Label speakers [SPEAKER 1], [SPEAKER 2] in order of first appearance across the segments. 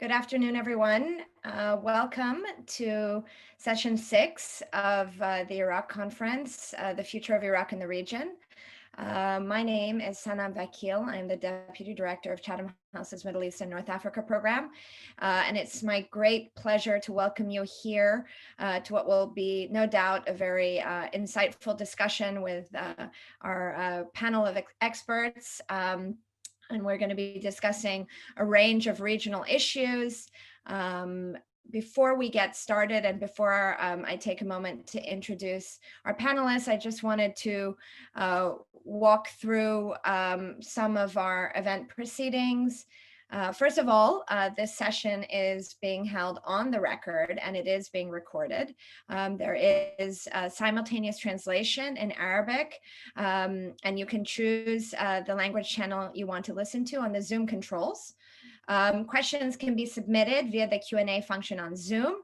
[SPEAKER 1] Good afternoon, everyone. Welcome to session 6 of the Iraq Conference, The Future of Iraq in the Region. My name is Sanam Vakil. I'm the Deputy Director of Chatham House's Middle East and North Africa program. And it's my great pleasure to welcome you here to what will be, no doubt, a very insightful discussion with our panel of experts. And we're going to be discussing a range of regional issues. Before we get started and before I take a moment to introduce our panelists, I just wanted to walk through some of our event proceedings. First of all, this session is being held on the record and it is being recorded. There is simultaneous translation in Arabic, and you can choose the language channel you want to listen to on the Zoom controls. Questions can be submitted via the Q&A function on Zoom.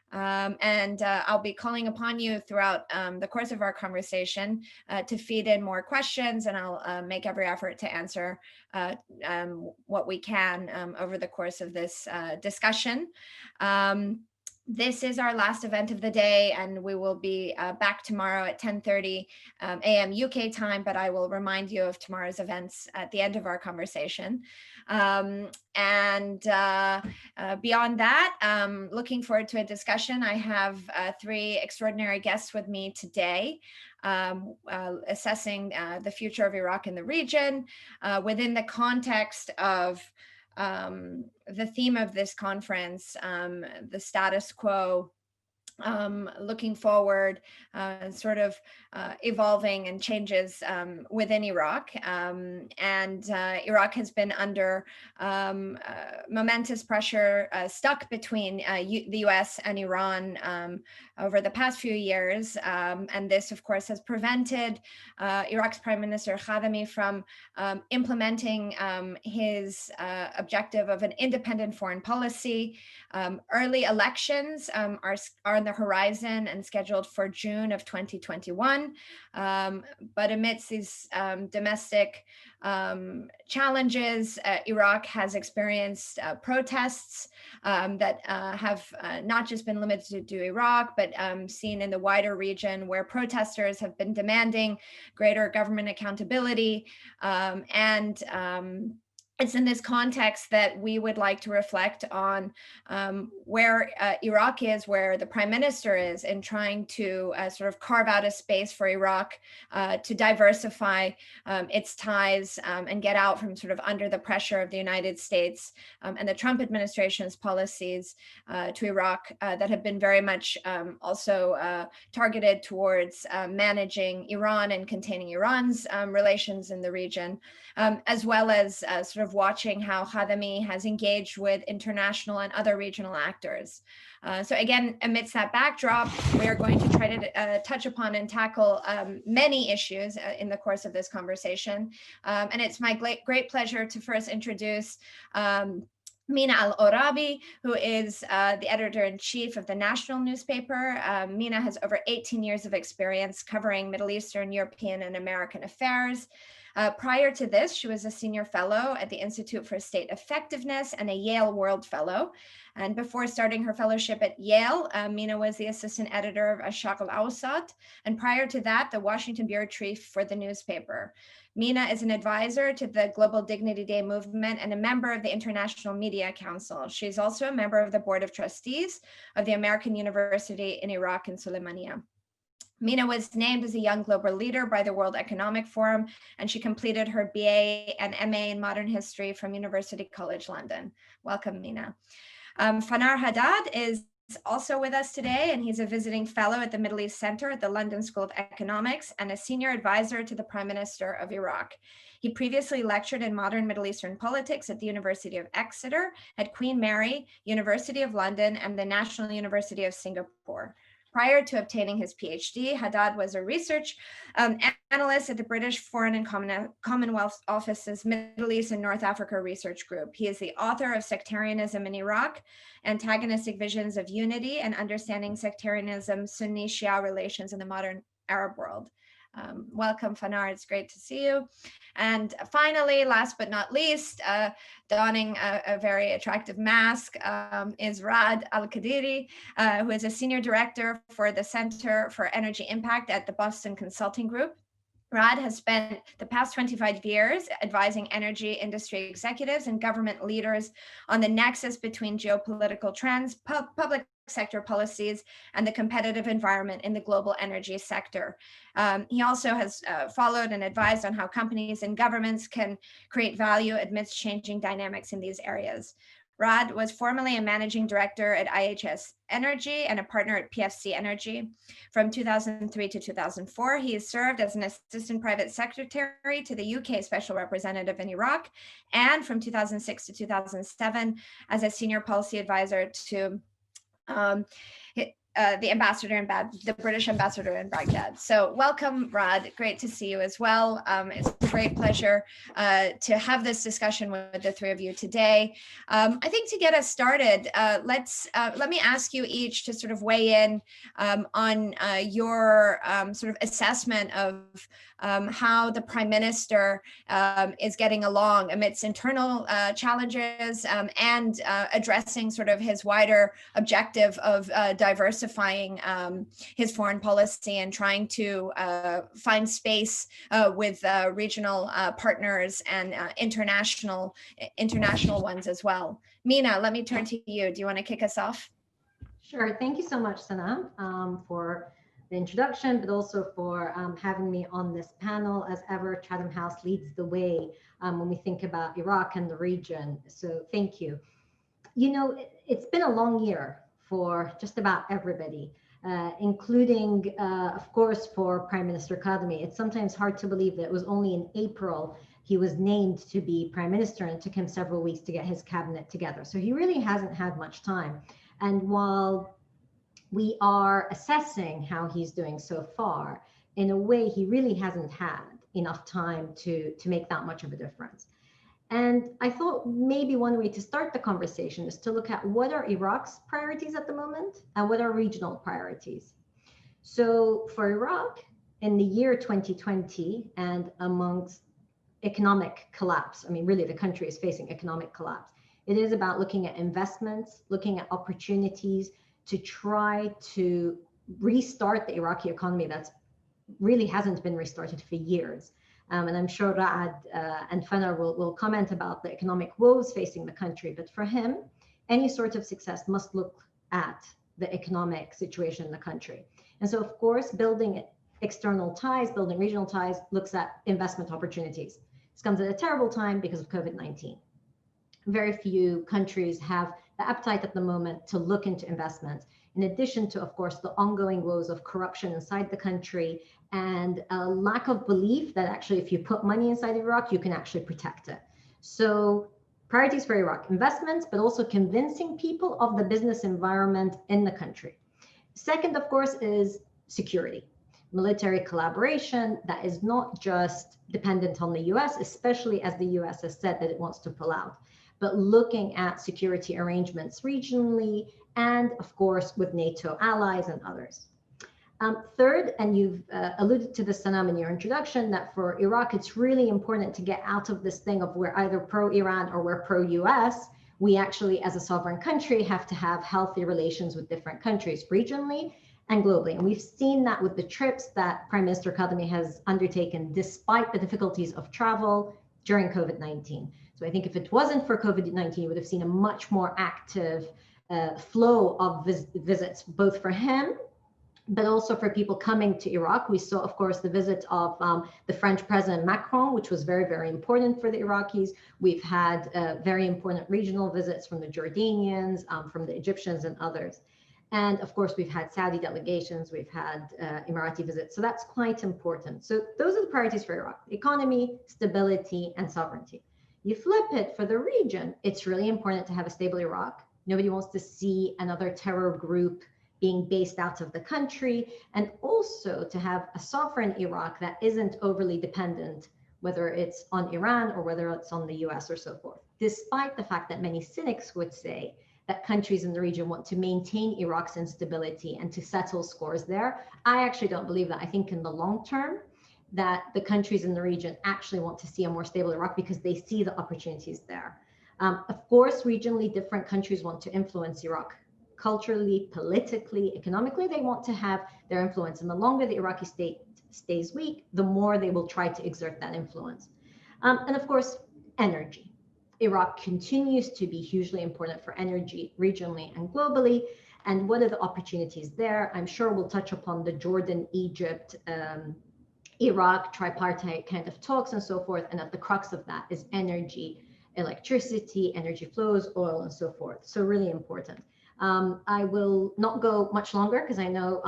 [SPEAKER 1] I'll be calling upon you throughout the course of our conversation to feed in more questions, and I'll make every effort to answer what we can over the course of this discussion. This is our last event of the day, and we will be back tomorrow at 10:30 a.m. UK time, but I will remind you of tomorrow's events at the end of our conversation. Beyond that, looking forward to a discussion. I have 3 extraordinary guests with me today, assessing the future of Iraq in the region within the context of the theme of this conference, the status quo, looking forward, sort of evolving and changes within Iraq. Iraq has been under momentous pressure, stuck between the US and Iran over the past few years. And this, of course, has prevented Iraq's Prime Minister Hadami from implementing his objective of an independent foreign policy. Early elections are on the horizon and scheduled for June of 2021. But amidst these domestic challenges, Iraq has experienced protests that have not just been limited to Iraq, but seen in the wider region, where protesters have been demanding greater government accountability. It's in this context that we would like to reflect on where Iraq is, where the Prime Minister is, in trying to sort of carve out a space for Iraq to diversify its ties and get out from sort of under the pressure of the United States and the Trump administration's policies to Iraq that have been very much also targeted towards managing Iran and containing Iran's relations in the region, as well as sort of watching how Hadami has engaged with international and other regional actors. So again, amidst that backdrop, we are going to try to touch upon and tackle many issues in the course of this conversation. And it's my great pleasure to first introduce Mina Al-Orabi, who is the editor-in-chief of the national newspaper. Mina has over 18 years of experience covering Middle Eastern, European, and American affairs. Prior to this, she was a senior fellow at the Institute for State Effectiveness and a Yale World Fellow. And before starting her fellowship at Yale, Mina was the assistant editor of Ash-Sharq Al-Awsat, and prior to that, the Washington bureau chief for the newspaper. Mina is an advisor to the Global Dignity Day movement and a member of the International Media Council. She's also a member of the Board of Trustees of the American University in Iraq and Sulaymaniyah. Mina was named as a Young Global Leader by the World Economic Forum, and she completed her BA and MA in Modern History from University College London. Welcome, Mina. Fanar Haddad is also with us today, and he's a visiting fellow at the Middle East Center at the London School of Economics and a senior advisor to the Prime Minister of Iraq. He previously lectured in modern Middle Eastern politics at the University of Exeter, at Queen Mary, University of London, and the National University of Singapore. Prior to obtaining his PhD, Haddad was a research analyst at the British Foreign and Commonwealth Office's Middle East and North Africa Research Group. He is the author of Sectarianism in Iraq, Antagonistic Visions of Unity and Understanding Sectarianism, Sunni-Shia Relations in the Modern Arab World. Welcome, Fanar. It's great to see you. And finally, last but not least, donning a very attractive mask is Rad Al-Khadiri, who is a senior director for the Center for Energy Impact at the Boston Consulting Group. Rad has spent the past 25 years advising energy industry executives and government leaders on the nexus between geopolitical trends, public sector policies, and the competitive environment in the global energy sector. He also has followed and advised on how companies and governments can create value amidst changing dynamics in these areas. Rad was formerly a managing director at IHS Energy and a partner at PFC Energy. From 2003 to 2004, he has served as an assistant private secretary to the UK Special Representative in Iraq, and from 2006 to 2007 as a senior policy advisor to the British ambassador in Baghdad. So welcome, Rad. Great to see you as well. It's a great pleasure to have this discussion with the three of you today. I think to get us started, let me ask you each to sort of weigh in on your sort of assessment of how the Prime Minister is getting along amidst internal challenges and addressing sort of his wider objective of diversifying his foreign policy and trying to find space with regional partners and international ones as well. Mina, let me turn to you. Do you want to kick us off?
[SPEAKER 2] Sure. Thank you so much, Sanam, for the introduction, but also for having me on this panel. As ever, Chatham House leads the way when we think about Iraq and the region. So thank you. You know, it's been a long year for just about everybody, including, of course, for Prime Minister Kadhimi. It's sometimes hard to believe that it was only in April he was named to be Prime Minister, and it took him several weeks to get his cabinet together. So he really hasn't had much time. And while we are assessing how he's doing so far, in a way, he really hasn't had enough time to make that much of a difference. And I thought maybe one way to start the conversation is to look at what are Iraq's priorities at the moment and what are regional priorities. So for Iraq, in the year 2020 and amongst economic collapse, I mean, really the country is facing economic collapse. It is about looking at investments, looking at opportunities to try to restart the Iraqi economy that's really hasn't been restarted for years. And I'm sure Rad and Fanar will comment about the economic woes facing the country. But for him, any sort of success must look at the economic situation in the country. And so, of course, building external ties, building regional ties, looks at investment opportunities. This comes at a terrible time because of COVID-19. Very few countries have the appetite at the moment to look into investment, in addition to, of course, the ongoing woes of corruption inside the country and a lack of belief that actually if you put money inside Iraq, you can actually protect it. So priorities for Iraq, investments, but also convincing people of the business environment in the country. Second, of course, is security. Military collaboration that is not just dependent on the US, especially as the US has said that it wants to pull out, but looking at security arrangements regionally and, of course, with NATO allies and others. Third, and you've alluded to this, Sanam, in your introduction, that for Iraq, it's really important to get out of this thing of we're either pro-Iran or we're pro-US. We actually, as a sovereign country, have to have healthy relations with different countries regionally and globally. And we've seen that with the trips that Prime Minister Kadhimi has undertaken, despite the difficulties of travel during COVID-19. So I think if it wasn't for COVID-19, you would have seen a much more active flow of visits, both for him, but also for people coming to Iraq. We saw, of course, the visit of the French President Macron, which was very, very important for the Iraqis. We've had very important regional visits from the Jordanians, from the Egyptians and others. And of course, we've had Saudi delegations, we've had Emirati visits. So that's quite important. So those are the priorities for Iraq: economy, stability, and sovereignty. You flip it for the region, it's really important to have a stable Iraq. Nobody wants to see another terror group being based out of the country, and also to have a sovereign Iraq that isn't overly dependent, whether it's on Iran or whether it's on the US or so forth. Despite the fact that many cynics would say that countries in the region want to maintain Iraq's instability and to settle scores there, I actually don't believe that. I think in the long term, that the countries in the region actually want to see a more stable Iraq because they see the opportunities there. Of course, regionally, different countries want to influence Iraq culturally, politically, economically. They want to have their influence. And the longer the Iraqi state stays weak, the more they will try to exert that influence. And of course, energy. Iraq continues to be hugely important for energy regionally and globally. And what are the opportunities there? I'm sure we'll touch upon the Jordan, Egypt, Iraq tripartite kind of talks and so forth. And at the crux of that is energy, electricity, energy flows, oil, and so forth. So really important. I will not go much longer because I know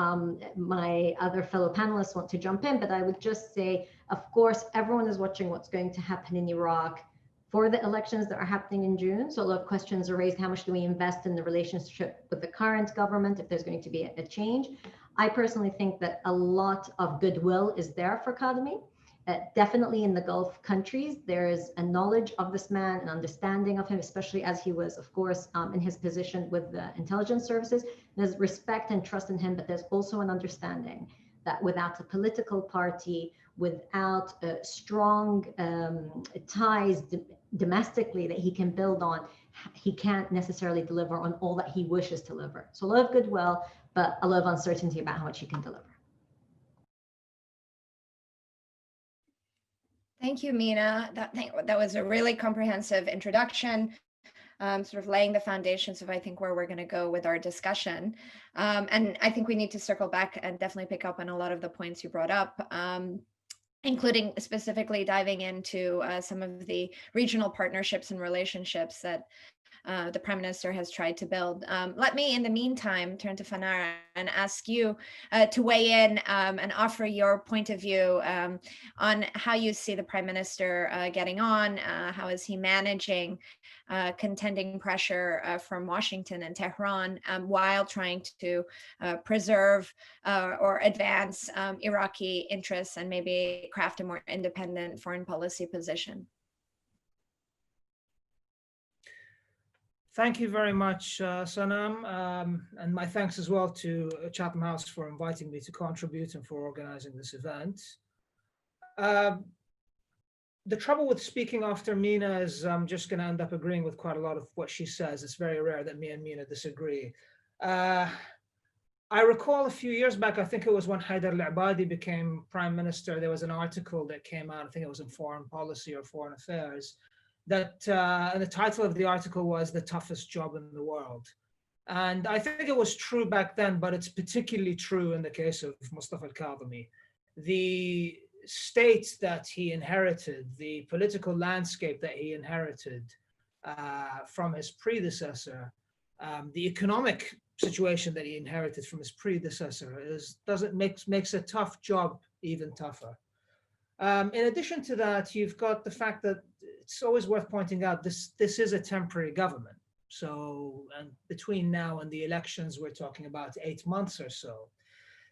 [SPEAKER 2] my other fellow panelists want to jump in, but I would just say, of course, everyone is watching what's going to happen in Iraq for the elections that are happening in June. So a lot of questions are raised. How much do we invest in the relationship with the current government if there's going to be a change? I personally think that a lot of goodwill is there for Kadhimi. Definitely in the Gulf countries, there is a knowledge of this man, an understanding of him, especially as he was, of course, in his position with the intelligence services. There's respect and trust in him, but there's also an understanding that without a political party, without strong ties domestically that he can build on, he can't necessarily deliver on all that he wishes to deliver. So a lot of goodwill, but a lot of uncertainty about how much he can deliver.
[SPEAKER 1] Thank you, Mina. That was a really comprehensive introduction, sort of laying the foundations of, I think, where we're going to go with our discussion. And I think we need to circle back and definitely pick up on a lot of the points you brought up, including specifically diving into some of the regional partnerships and relationships that the Prime Minister has tried to build. Let me, in the meantime, turn to Fanar and ask you to weigh in and offer your point of view on how you see the Prime Minister getting on. How is he managing contending pressure from Washington and Tehran while trying to preserve or advance Iraqi interests and maybe craft a more independent foreign policy position?
[SPEAKER 3] Thank you very much, Sanam, and my thanks as well to Chatham House for inviting me to contribute and for organizing this event. The trouble with speaking after Mina is I'm just going to end up agreeing with quite a lot of what she says. It's very rare that me and Mina disagree. I recall a few years back, I think it was when Haider al-Abadi became Prime Minister, there was an article that came out, I think it was in Foreign Policy or Foreign Affairs, that and the title of the article was "The Toughest Job in the World." And I think it was true back then, but it's particularly true in the case of Mustafa Al-Kadhimi. The state that he inherited, the political landscape that he inherited from his predecessor, the economic situation that he inherited from his predecessor makes a tough job even tougher. In addition to that, you've got the fact that it's always worth pointing out this is a temporary government. So, and between now and the elections, we're talking about 8 months or so.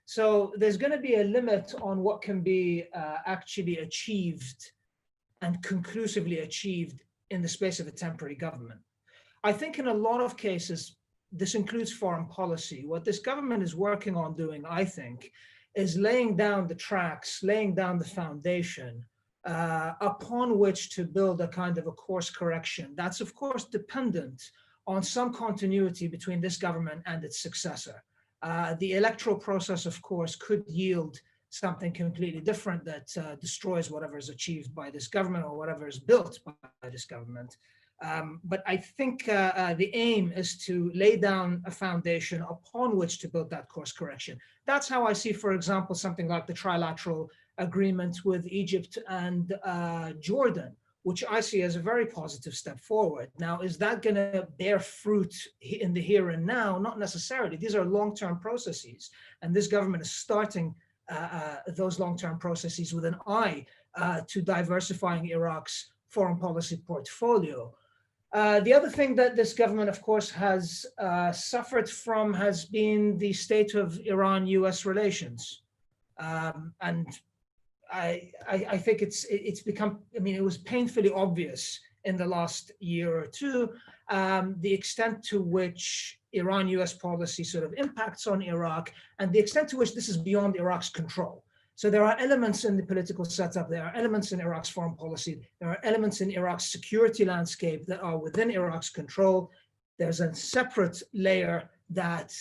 [SPEAKER 3] So there's going to be a limit on what can be actually achieved and conclusively achieved in the space of a temporary government. I think in a lot of cases, this includes foreign policy. What this government is working on doing, I think, is laying down the tracks, laying down the foundation upon which to build a kind of a course correction. That's of course dependent on some continuity between this government and its successor. The electoral process, of course, could yield something completely different that destroys whatever is achieved by this government or whatever is built by this government. But I think the aim is to lay down a foundation upon which to build that course correction. That's how I see, for example, something like the trilateral agreement with Egypt and Jordan, which I see as a very positive step forward. Now, is that going to bear fruit in the here and now? Not necessarily. These are long-term processes, and this government is starting those long-term processes with an eye to diversifying Iraq's foreign policy portfolio. The other thing that this government, of course, has suffered from has been the state of Iran-US relations. And I think it's become, I mean, it was painfully obvious in the last year or two, the extent to which Iran-US policy sort of impacts on Iraq and the extent to which this is beyond Iraq's control. So there are elements in the political setup, there are elements in Iraq's foreign policy, there are elements in Iraq's security landscape that are within Iraq's control. There's a separate layer that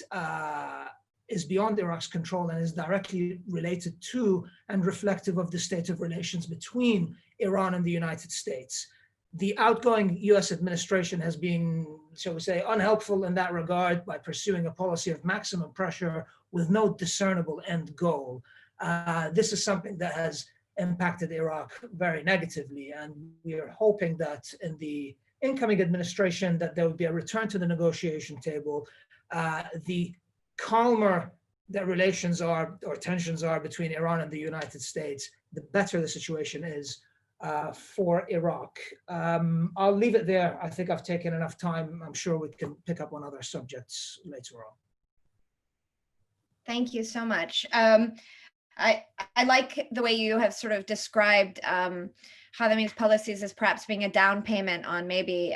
[SPEAKER 3] is beyond Iraq's control and is directly related to and reflective of the state of relations between Iran and the United States. The outgoing US administration has been, shall we say, unhelpful in that regard by pursuing a policy of maximum pressure with no discernible end goal. This is something that has impacted Iraq very negatively, and we are hoping that in the incoming administration that there will be a return to the negotiation table. The calmer that relations are or tensions are between Iran and the United States, the better the situation is for Iraq. I'll leave it there. I think I've taken enough time. I'm sure we can pick up on other subjects later on.
[SPEAKER 1] Thank you so much. I like the way you have sort of described Hadami's policies as perhaps being a down payment on maybe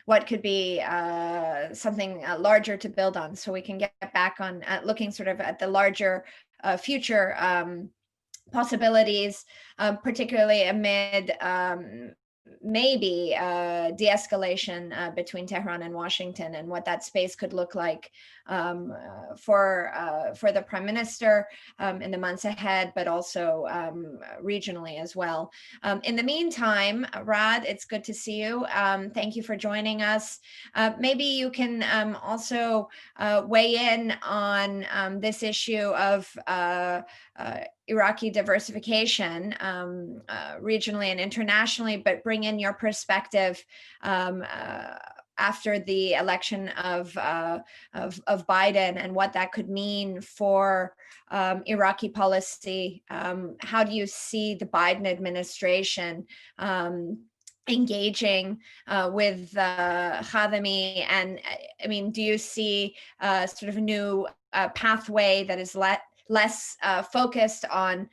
[SPEAKER 1] what could be something larger to build on. So we can get back on looking sort of at the larger future possibilities, particularly amid maybe de-escalation between Tehran and Washington, and what that space could look like for the Prime Minister in the months ahead, but also regionally as well. In the meantime, Rad, it's good to see you. Thank you for joining us. Maybe you can also weigh in on this issue of Iraqi diversification regionally and internationally, but bring in your perspective after the election of Biden and what that could mean for Iraqi policy. How do you see the Biden administration engaging with Hadami? And I mean, do you see sort of a new pathway that is less focused on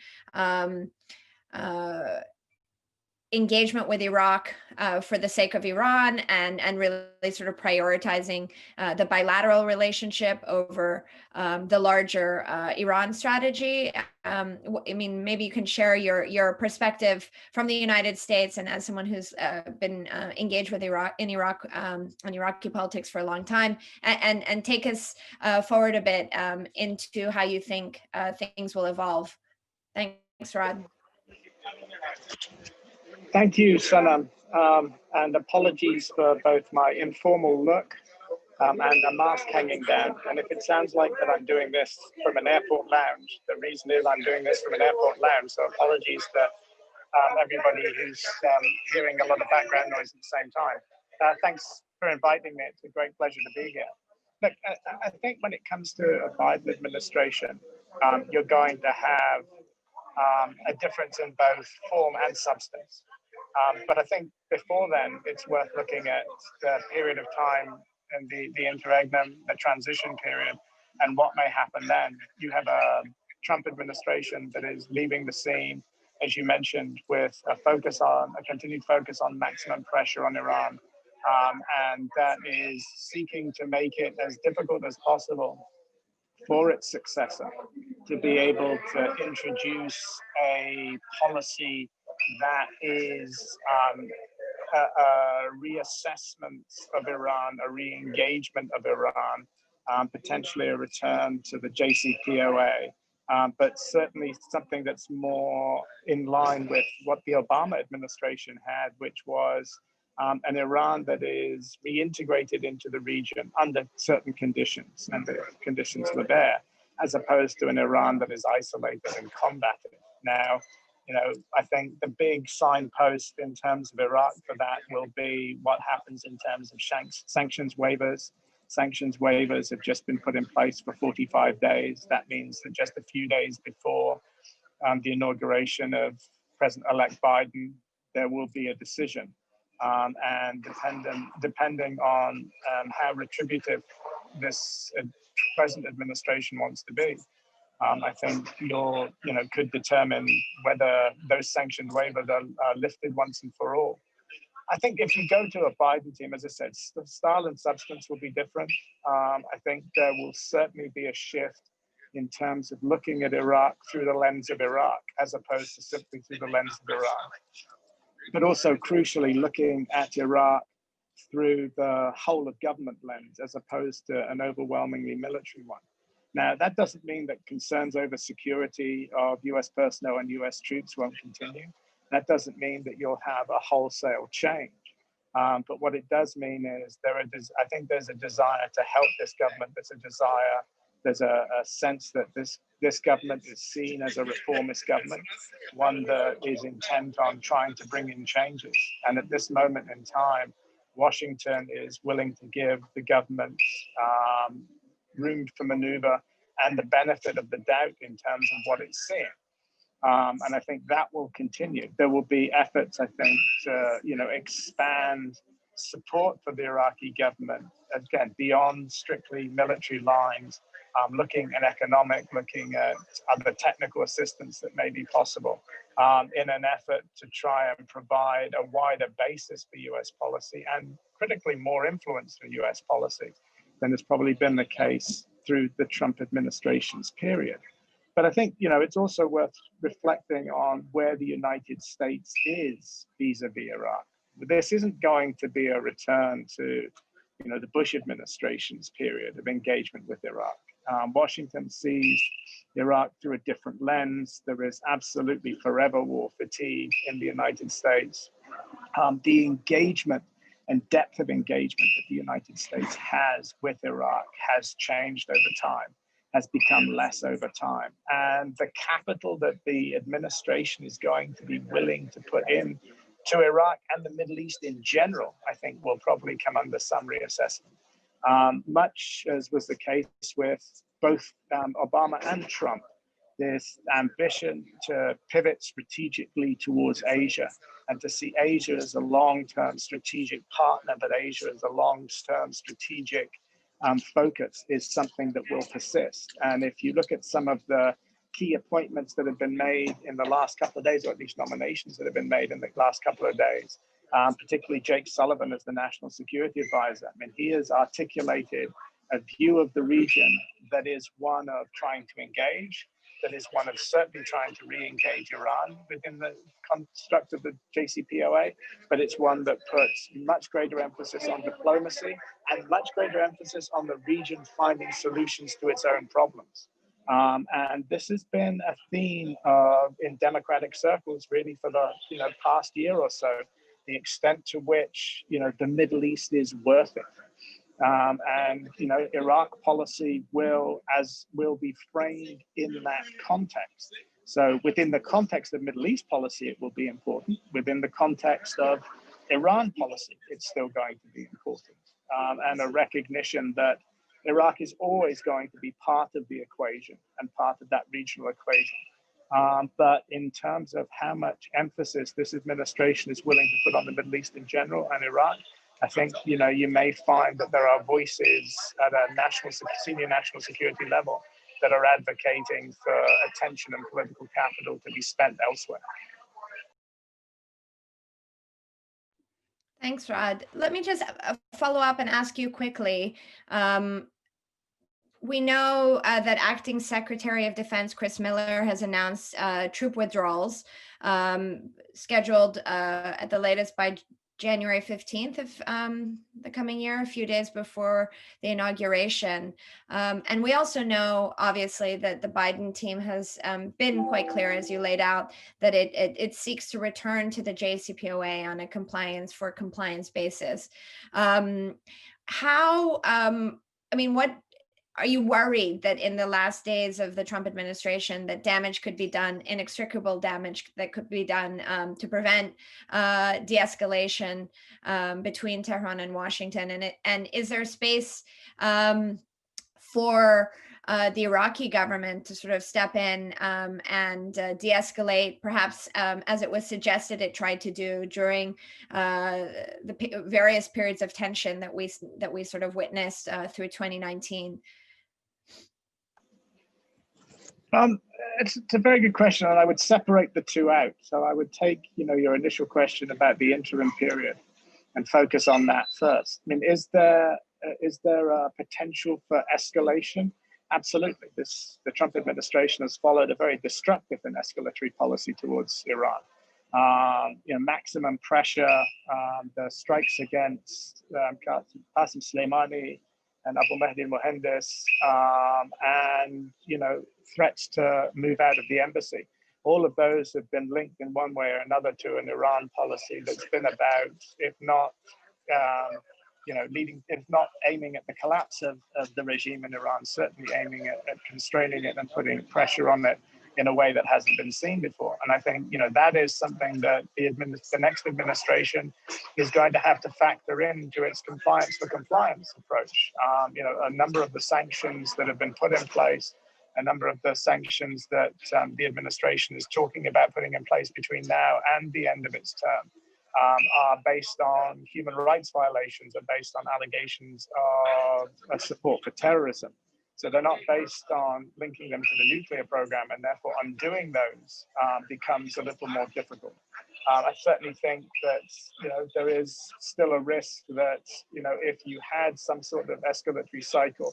[SPEAKER 1] engagement with Iraq for the sake of Iran, and really sort of prioritizing the bilateral relationship over the larger Iran strategy? I mean, maybe you can share your perspective from the United States, and as someone who's been engaged with Iraq and Iraqi politics for a long time, and take us forward a bit into how you think things will evolve. Thanks, Rad.
[SPEAKER 4] Thank you, Sanam, and apologies for both my informal look and a mask hanging down. And if it sounds like that I'm doing this from an airport lounge, the reason is I'm doing this from an airport lounge. So apologies to everybody who's hearing a lot of background noise at the same time. Thanks for inviting me. It's a great pleasure to be here. Look, I think when it comes to a Biden administration, you're going to have a difference in both form and substance. But I think before then, it's worth looking at the period of time and the interregnum, the transition period, and what may happen then. You have a Trump administration that is leaving the scene, as you mentioned, with a continued focus on maximum pressure on Iran. And that is seeking to make it as difficult as possible for its successor to be able to introduce a policy that is a reassessment of Iran, a re-engagement of Iran, potentially a return to the JCPOA, but certainly something that's more in line with what the Obama administration had, which was an Iran that is reintegrated into the region under certain conditions, and the conditions were there, as opposed to an Iran that is isolated and combative. Now, I think the big signpost in terms of Iraq for that will be what happens in terms of sanctions waivers. Sanctions waivers have just been put in place for 45 days. That means that just a few days before the inauguration of President-elect Biden, there will be a decision. And depending on how retributive this present administration wants to be, I think could determine whether those sanctioned waivers are lifted once and for all. I think if you go to a Biden team, as I said, style and substance will be different. I think there will certainly be a shift in terms of looking at Iraq through the lens of Iraq, as opposed to simply through the lens of Iran. But also crucially looking at Iraq through the whole of government lens, as opposed to an overwhelmingly military one. Now, that doesn't mean that concerns over security of US personnel and US troops won't continue. That doesn't mean that you'll have a wholesale change. But what it does mean is I think there's a desire to help this government. There's a sense that this government is seen as a reformist government, one that is intent on trying to bring in changes. And at this moment in time, Washington is willing to give the government room for maneuver and the benefit of the doubt in terms of what it's seeing. And I think that will continue. There will be efforts, I think, to expand support for the Iraqi government, again, beyond strictly military lines, looking at economic, looking at other technical assistance that may be possible, in an effort to try and provide a wider basis for US policy and critically more influence for US policy than has probably been the case through the Trump administration's period. But I think, it's also worth reflecting on where the United States is vis-a-vis Iraq. This isn't going to be a return to, the Bush administration's period of engagement with Iraq. Washington sees Iraq through a different lens. There is absolutely forever war fatigue in the United States. The engagement and depth of engagement that the United States has with Iraq has changed over time, has become less over time. And the capital that the administration is going to be willing to put in to Iraq and the Middle East in general, I think will probably come under some reassessment. Much as was the case with both Obama and Trump, this ambition to pivot strategically towards Asia and to see Asia as a long-term strategic partner, but Asia as a long-term strategic focus is something that will persist. And if you look at some of the key appointments that have been made in the last couple of days, or at least nominations that have been made in the last couple of days, particularly Jake Sullivan as the National Security Advisor. I mean, he has articulated a view of the region that is one of trying to engage, that is one of certainly trying to re-engage Iran within the construct of the JCPOA, but it's one that puts much greater emphasis on diplomacy and much greater emphasis on the region finding solutions to its own problems. And this has been a theme in democratic circles really for the past year or so, the extent to which the Middle East is worth it. And Iraq policy will be framed in that context. So within the context of Middle East policy, it will be important. Within the context of Iran policy, it's still going to be important. And a recognition that Iraq is always going to be part of the equation and part of that regional equation. But in terms of how much emphasis this administration is willing to put on the Middle East in general and Iraq, I think you may find that there are voices at a senior national security level that are advocating for attention and political capital to be spent elsewhere.
[SPEAKER 1] Thanks, Rad. Let me just follow up and ask you quickly. We know that Acting Secretary of Defense Chris Miller has announced troop withdrawals scheduled at the latest by January 15th of the coming year, a few days before the inauguration. And we also know, obviously, that the Biden team has been quite clear, as you laid out, that it seeks to return to the JCPOA on a compliance basis. What are you worried that in the last days of the Trump administration that damage could be done, inextricable damage that could be done to prevent de-escalation between Tehran and Washington? And is there space for the Iraqi government to sort of step in and de-escalate, perhaps as it was suggested it tried to do during the various periods of tension that we sort of witnessed through 2019?
[SPEAKER 4] It's a very good question, and I would separate the two out. So I would take, your initial question about the interim period and focus on that first. I mean, is there a potential for escalation Absolutely. The Trump administration has followed a very destructive and escalatory policy towards Iran. Maximum pressure, the strikes against Qasem Soleimani and Abu Mahdi al-Muhandis, and threats to move out of the embassy. All of those have been linked in one way or another to an Iran policy that's been about, if not if not aiming at the collapse of the regime in Iran, certainly aiming at constraining it and putting pressure on it in a way that hasn't been seen before. And I think, that is something that the next administration is going to have to factor into its compliance for compliance approach. A number of the sanctions that have been put in place, a number of the sanctions that the administration is talking about putting in place between now and the end of its term, are based on human rights violations, are based on allegations of support for terrorism. So they're not based on linking them to the nuclear program, and therefore undoing those becomes a little more difficult. I certainly think that there is still a risk that if you had some sort of escalatory cycle,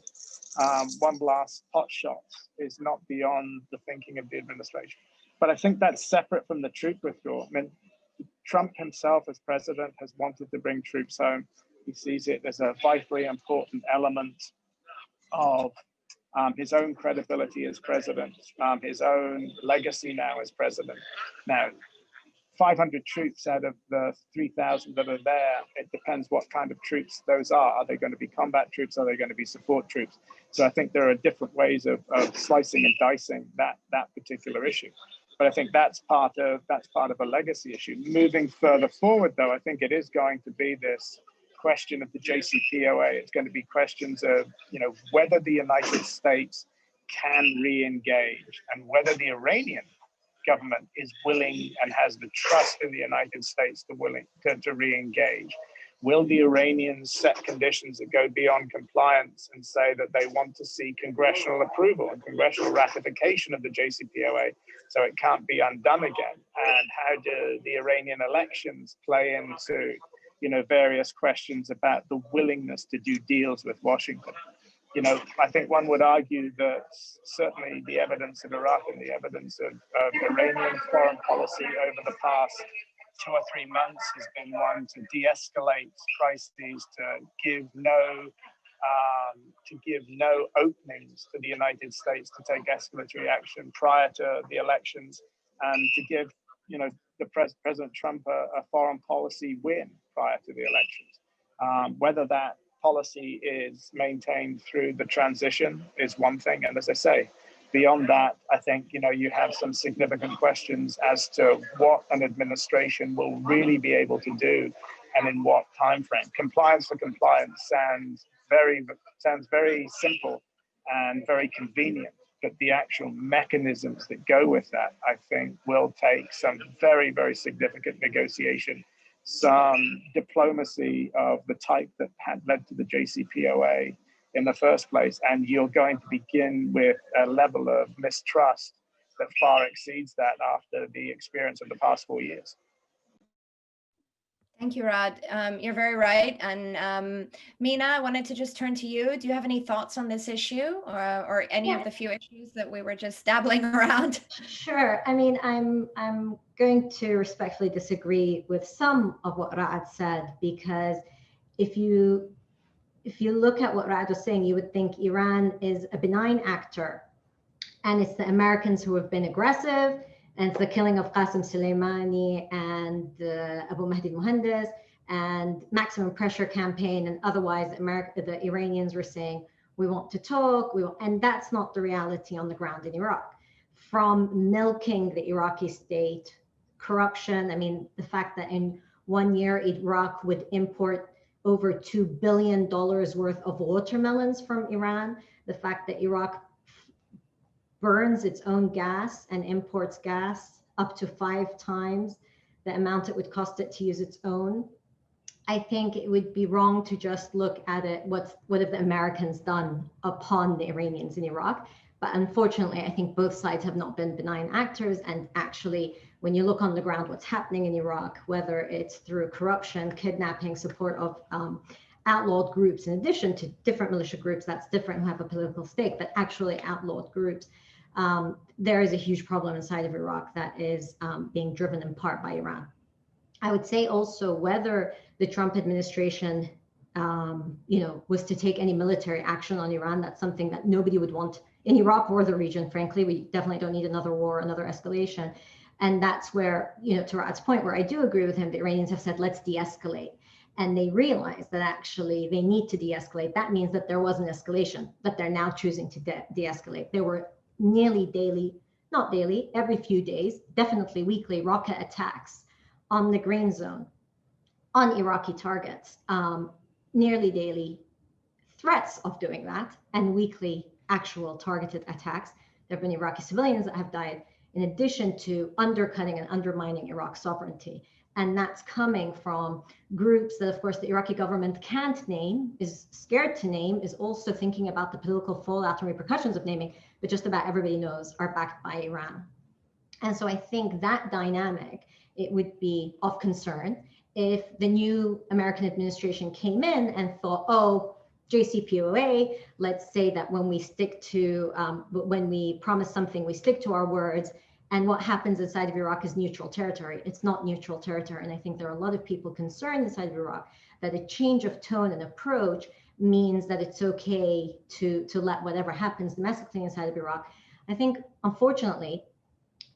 [SPEAKER 4] one blast pot shot is not beyond the thinking of the administration. But I think that's separate from the troop withdrawal. I mean, Trump himself as president has wanted to bring troops home. He sees it as a vitally important element of his own credibility as president, his own legacy now as president. Now, 500 troops out of the 3,000 that are there, it depends what kind of troops those are. Are they going to be combat troops? Are they going to be support troops? So I think there are different ways of slicing and dicing that particular issue. But I think that's part of a legacy issue. Moving further forward, though, I think it is going to be this question of the JCPOA. It's going to be questions of whether the United States can re-engage, and whether the Iranian government is willing and has the trust in the United States to re-engage. Will the Iranians set conditions that go beyond compliance and say that they want to see congressional approval and congressional ratification of the JCPOA so it can't be undone again? And how do the Iranian elections play into various questions about the willingness to do deals with Washington? I think one would argue that certainly the evidence of Iraq and the evidence of Iranian foreign policy over the past 2 or 3 months has been one to de-escalate crises, to give no openings to the United States to take escalatory action prior to the elections, and to give President Trump a foreign policy win prior to the elections. Whether that policy is maintained through the transition is one thing, and as I say, beyond that, I think you have some significant questions as to what an administration will really be able to do and in what time frame. Compliance for compliance sounds very simple and very convenient, but the actual mechanisms that go with that, I think, will take some very, very significant negotiation, some diplomacy of the type that had led to the JCPOA in the first place. And you're going to begin with a level of mistrust that far exceeds that after the experience of the past 4 years.
[SPEAKER 1] Thank you, Rad. You're very right. And Mina, I wanted to just turn to you. Do you have any thoughts on this issue, or any of the few issues that we were just dabbling around?
[SPEAKER 2] Sure. I mean, I'm going to respectfully disagree with some of what Rad said, because if you look at what Rad was saying, you would think Iran is a benign actor, and it's the Americans who have been aggressive, and it's the killing of Qasem Soleimani and Abu Mahdi al-Muhandis and maximum pressure campaign, and otherwise the Iranians were saying, we want to talk, and that's not the reality on the ground in Iraq. From milking the Iraqi state, corruption, I mean, the fact that in 1 year, Iraq would import over $2 billion worth of watermelons from Iran, the fact that Iraq burns its own gas and imports gas up to 5 times the amount it would cost it to use its own. I think it would be wrong to just look at it, what have the Americans done upon the Iranians in Iraq? But unfortunately, I think both sides have not been benign actors. And actually, when you look on the ground, what's happening in Iraq, whether it's through corruption, kidnapping, support of outlawed groups, in addition to different militia groups, that's different, who have a political stake, but actually outlawed groups, there is a huge problem inside of Iraq that is being driven in part by Iran. I would say also whether the Trump administration, was to take any military action on Iran, that's something that nobody would want in Iraq or the region, frankly. We definitely don't need another war, another escalation. And that's where, to Rad's point, where I do agree with him, the Iranians have said, let's de-escalate. And they realize that actually they need to de-escalate. That means that there was an escalation, but they're now choosing to de-escalate. There were nearly daily, not daily, every few days, definitely weekly rocket attacks on the green zone, on Iraqi targets, nearly daily threats of doing that, and weekly actual targeted attacks. There have been Iraqi civilians that have died, in addition to undercutting and undermining Iraq's sovereignty. And that's coming from groups that, of course, the Iraqi government can't name, is scared to name, is also thinking about the political fallout and repercussions of naming, but just about everybody knows are backed by Iran. And so I think that dynamic, it would be of concern if the new American administration came in and thought, oh, JCPOA, let's say that when we stick to, when we promise something, we stick to our words, and what happens inside of Iraq is neutral territory. It's not neutral territory. And I think there are a lot of people concerned inside of Iraq that a change of tone and approach means that it's okay to let whatever happens domestically inside of Iraq. I think, unfortunately,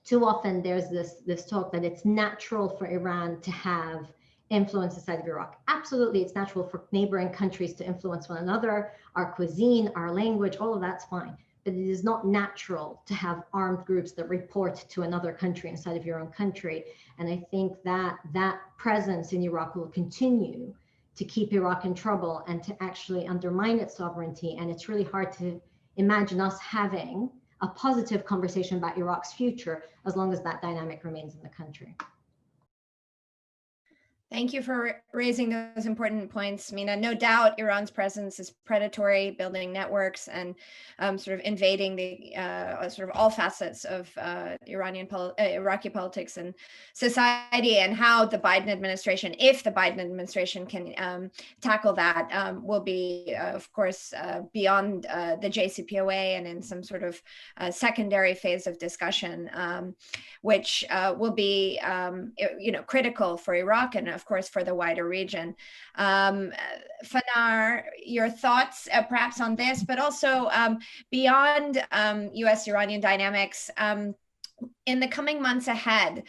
[SPEAKER 2] too often there's this talk that it's natural for Iran to have influence inside of Iraq. Absolutely, it's natural for neighboring countries to influence one another, our cuisine, our language, all of that's fine. But it is not natural to have armed groups that report to another country inside of your own country. And I think that that presence in Iraq will continue to keep Iraq in trouble and to actually undermine its sovereignty. And it's really hard to imagine us having a positive conversation about Iraq's future as long as that dynamic remains in the country.
[SPEAKER 1] Thank you for raising those important points, Mina. No doubt Iran's presence is predatory, building networks and sort of invading the sort of all facets of Iraqi politics and society, and how the Biden administration, if the Biden administration can tackle that, will be, of course, beyond the JCPOA and in some sort of secondary phase of discussion, which will be, critical for Iraq and, of course, for the wider region. Fanar, your thoughts perhaps on this, but also beyond US-Iranian dynamics, in the coming months ahead,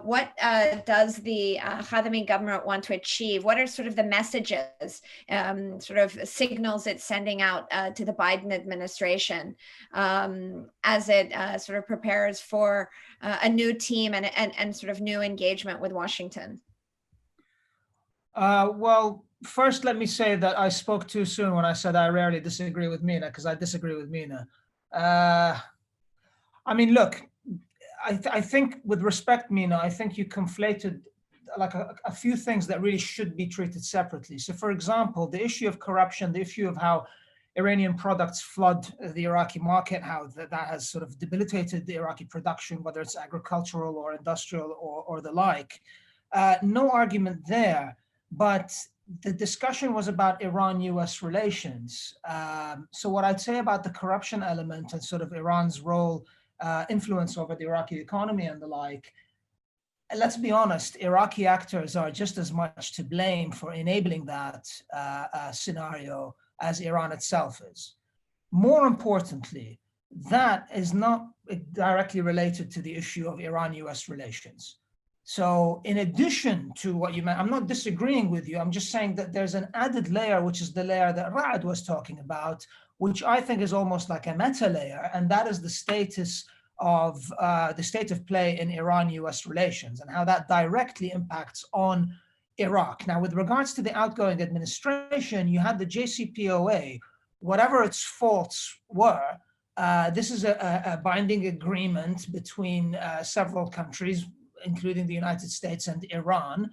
[SPEAKER 1] what does the Hadami government want to achieve? What are sort of the messages, sort of signals it's sending out to the Biden administration as it sort of prepares for a new team and sort of new engagement with Washington?
[SPEAKER 3] Well, first, let me say that I spoke too soon when I said I rarely disagree with Mina, because I disagree with Mina. I mean, look, I think with respect, Mina, I think you conflated like a few things that really should be treated separately. So, for example, the issue of corruption, the issue of how Iranian products flood the Iraqi market, how that has sort of debilitated the Iraqi production, whether it's agricultural or industrial or the like. No argument there. But the discussion was about Iran-US relations. So what I'd say about the corruption element and sort of Iran's role, influence over the Iraqi economy and the like, let's be honest, Iraqi actors are just as much to blame for enabling that scenario as Iran itself is. More importantly, that is not directly related to the issue of Iran-US relations. So in addition to what you meant, I'm not disagreeing with you. I'm just saying that there's an added layer, which is the layer that Rad was talking about, which I think is almost like a meta layer, and that is the status of the state of play in Iran-US relations and how that directly impacts on Iraq. Now, with regards to the outgoing administration, you had the JCPOA, whatever its faults were, this is a binding agreement between several countries, including the United States and Iran,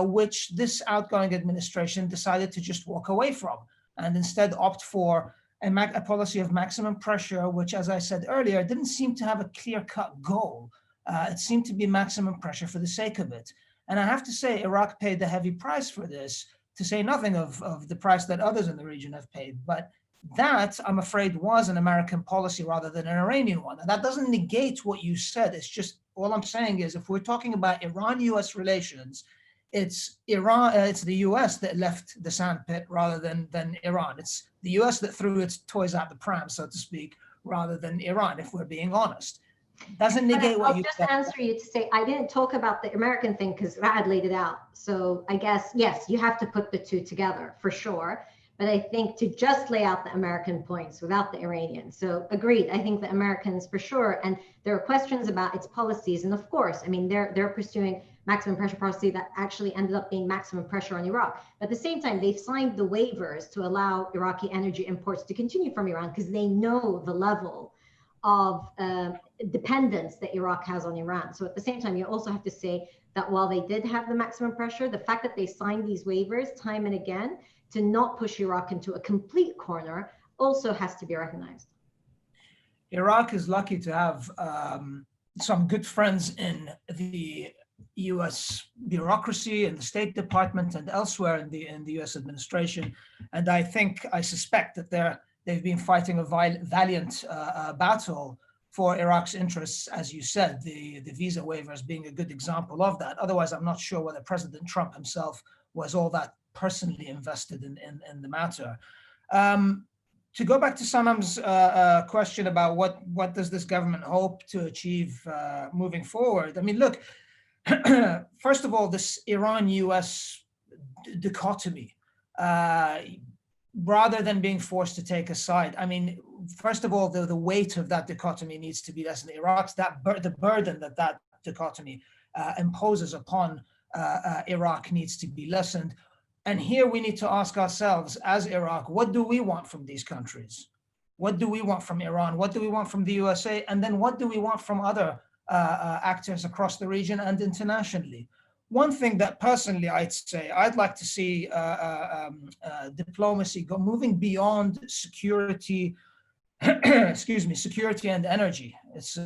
[SPEAKER 3] which this outgoing administration decided to just walk away from and instead opt for a policy of maximum pressure, which, as I said earlier, didn't seem to have a clear-cut goal. It seemed to be maximum pressure for the sake of it. And I have to say, Iraq paid the heavy price for this, to say nothing of the price that others in the region have paid. But that, I'm afraid, was an American policy rather than an Iranian one. And that doesn't negate what you said. It's just, all I'm saying is, if we're talking about Iran-US relations, it's the US that left the sandpit rather than Iran. It's the US that threw its toys out the pram, so to speak, rather than Iran, if we're being honest. Doesn't negate what you said.
[SPEAKER 2] I'll just answer you to say, I didn't talk about the American thing because Rad laid it out. So I guess, yes, you have to put the two together for sure. But I think to just lay out the American points without the Iranian. So agreed, I think the Americans for sure. And there are questions about its policies. And of course, I mean, they're pursuing maximum pressure policy that actually ended up being maximum pressure on Iraq. But at the same time, they've signed the waivers to allow Iraqi energy imports to continue from Iran because they know the level of dependence that Iraq has on Iran. So at the same time, you also have to say that while they did have the maximum pressure, the fact that they signed these waivers time and again to not push Iraq into a complete corner also has to be recognized.
[SPEAKER 3] Iraq is lucky to have some good friends in the U.S. bureaucracy and the State Department and elsewhere in the U.S. administration, and I suspect that they've been fighting a valiant battle for Iraq's interests, as you said, the visa waivers being a good example of that. Otherwise, I'm not sure whether President Trump himself was all that personally invested in the matter. To go back to Sanam's question about what does this government hope to achieve moving forward? I mean, look, first of all, this Iran-US dichotomy, rather than being forced to take a side. I mean, first of all, the weight of that dichotomy needs to be lessened. The burden that dichotomy imposes upon Iraq needs to be lessened. And here we need to ask ourselves, as Iraq, what do we want from these countries? What do we want from Iran? What do we want from the USA? And then what do we want from other actors across the region and internationally? One thing that personally I'd say, I'd like to see diplomacy moving beyond security, security and energy. It's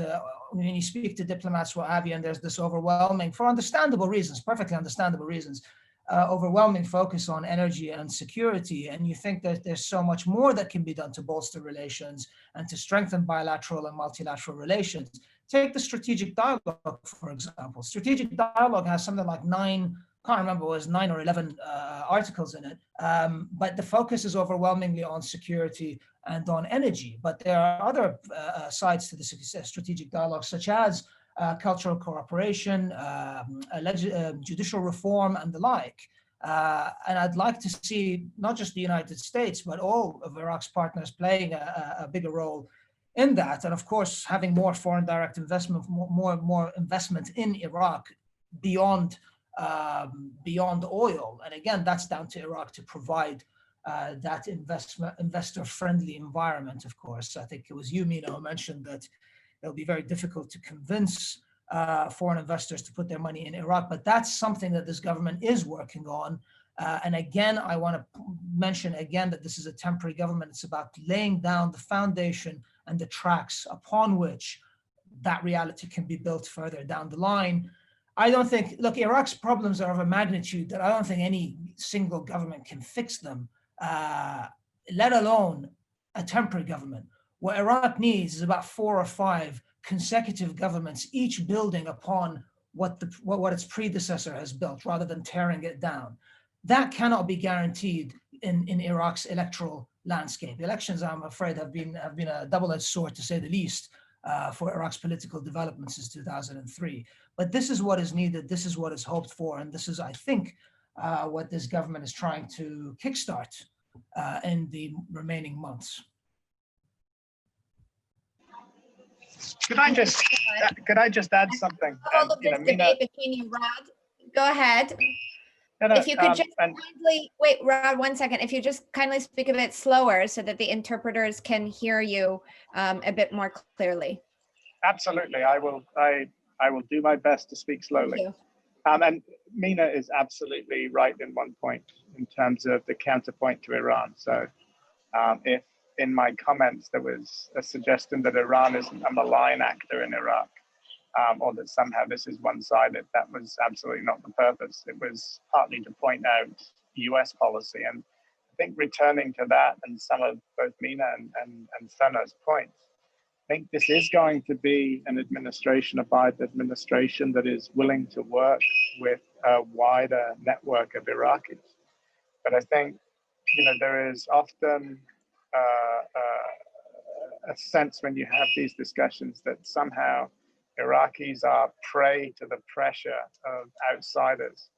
[SPEAKER 3] when you speak to diplomats, what have you, and there's this overwhelming, for understandable reasons, perfectly understandable reasons, overwhelming focus on energy and security, and you think that there's so much more that can be done to bolster relations and to strengthen bilateral and multilateral relations. Take the strategic dialogue, for example. Strategic dialogue has something like can't remember, it was 9 or 11 articles in it, but the focus is overwhelmingly on security and on energy. But there are other sides to the strategic dialogue, such as cultural cooperation, judicial reform, and the like. And I'd like to see not just the United States, but all of Iraq's partners playing a bigger role in that. And of course, having more foreign direct investment, more investment in Iraq beyond oil. And again, that's down to Iraq to provide that investor-friendly environment, of course. I think it was you, Mina, who mentioned that it'll be very difficult to convince foreign investors to put their money in Iraq, but that's something that this government is working on. And again, I want to mention again that this is a temporary government. It's about laying down the foundation and the tracks upon which that reality can be built further down the line. I don't think, look, Iraq's problems are of a magnitude that I don't think any single government can fix them, let alone a temporary government. What Iraq needs is about 4 or 5 consecutive governments, each building upon what its predecessor has built, rather than tearing it down. That cannot be guaranteed in Iraq's electoral landscape. Elections, I'm afraid, have been a double-edged sword, to say the least, for Iraq's political development since 2003. But this is what is needed. This is what is hoped for, and this is, I think, what this government is trying to kickstart in the remaining months.
[SPEAKER 4] Could I just add something?
[SPEAKER 1] All of this debate between you, Rad. Go ahead. If you could just kindly wait, Rad, 1 second. If you just kindly speak a bit slower so that the interpreters can hear you a bit more clearly.
[SPEAKER 4] Absolutely, I will do my best to speak slowly. And Mina is absolutely right in one point in terms of the counterpoint to Iran. So if in my comments there was a suggestion that Iran is a malign actor in Iraq, or that somehow this is one-sided, that was absolutely not the purpose. It was partly to point out, US policy. And I think returning to that and some of both Mina and Sana's points, I think this is going to be an administration, a Biden administration, that is willing to work with a wider network of Iraqis. But I think, there is often a sense when you have these discussions that somehow Iraqis are prey to the pressure of outsiders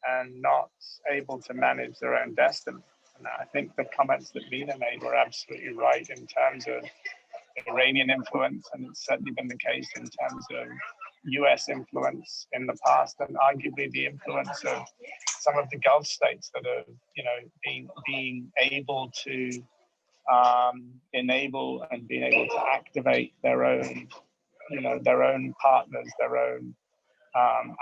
[SPEAKER 4] and not able to manage their own destiny. And I think the comments that Mina made were absolutely right in terms of Iranian influence, and it's certainly been the case in terms of US influence in the past, and arguably the influence of some of the Gulf states that are, being able to enable and being able to activate their own, their own partners, their own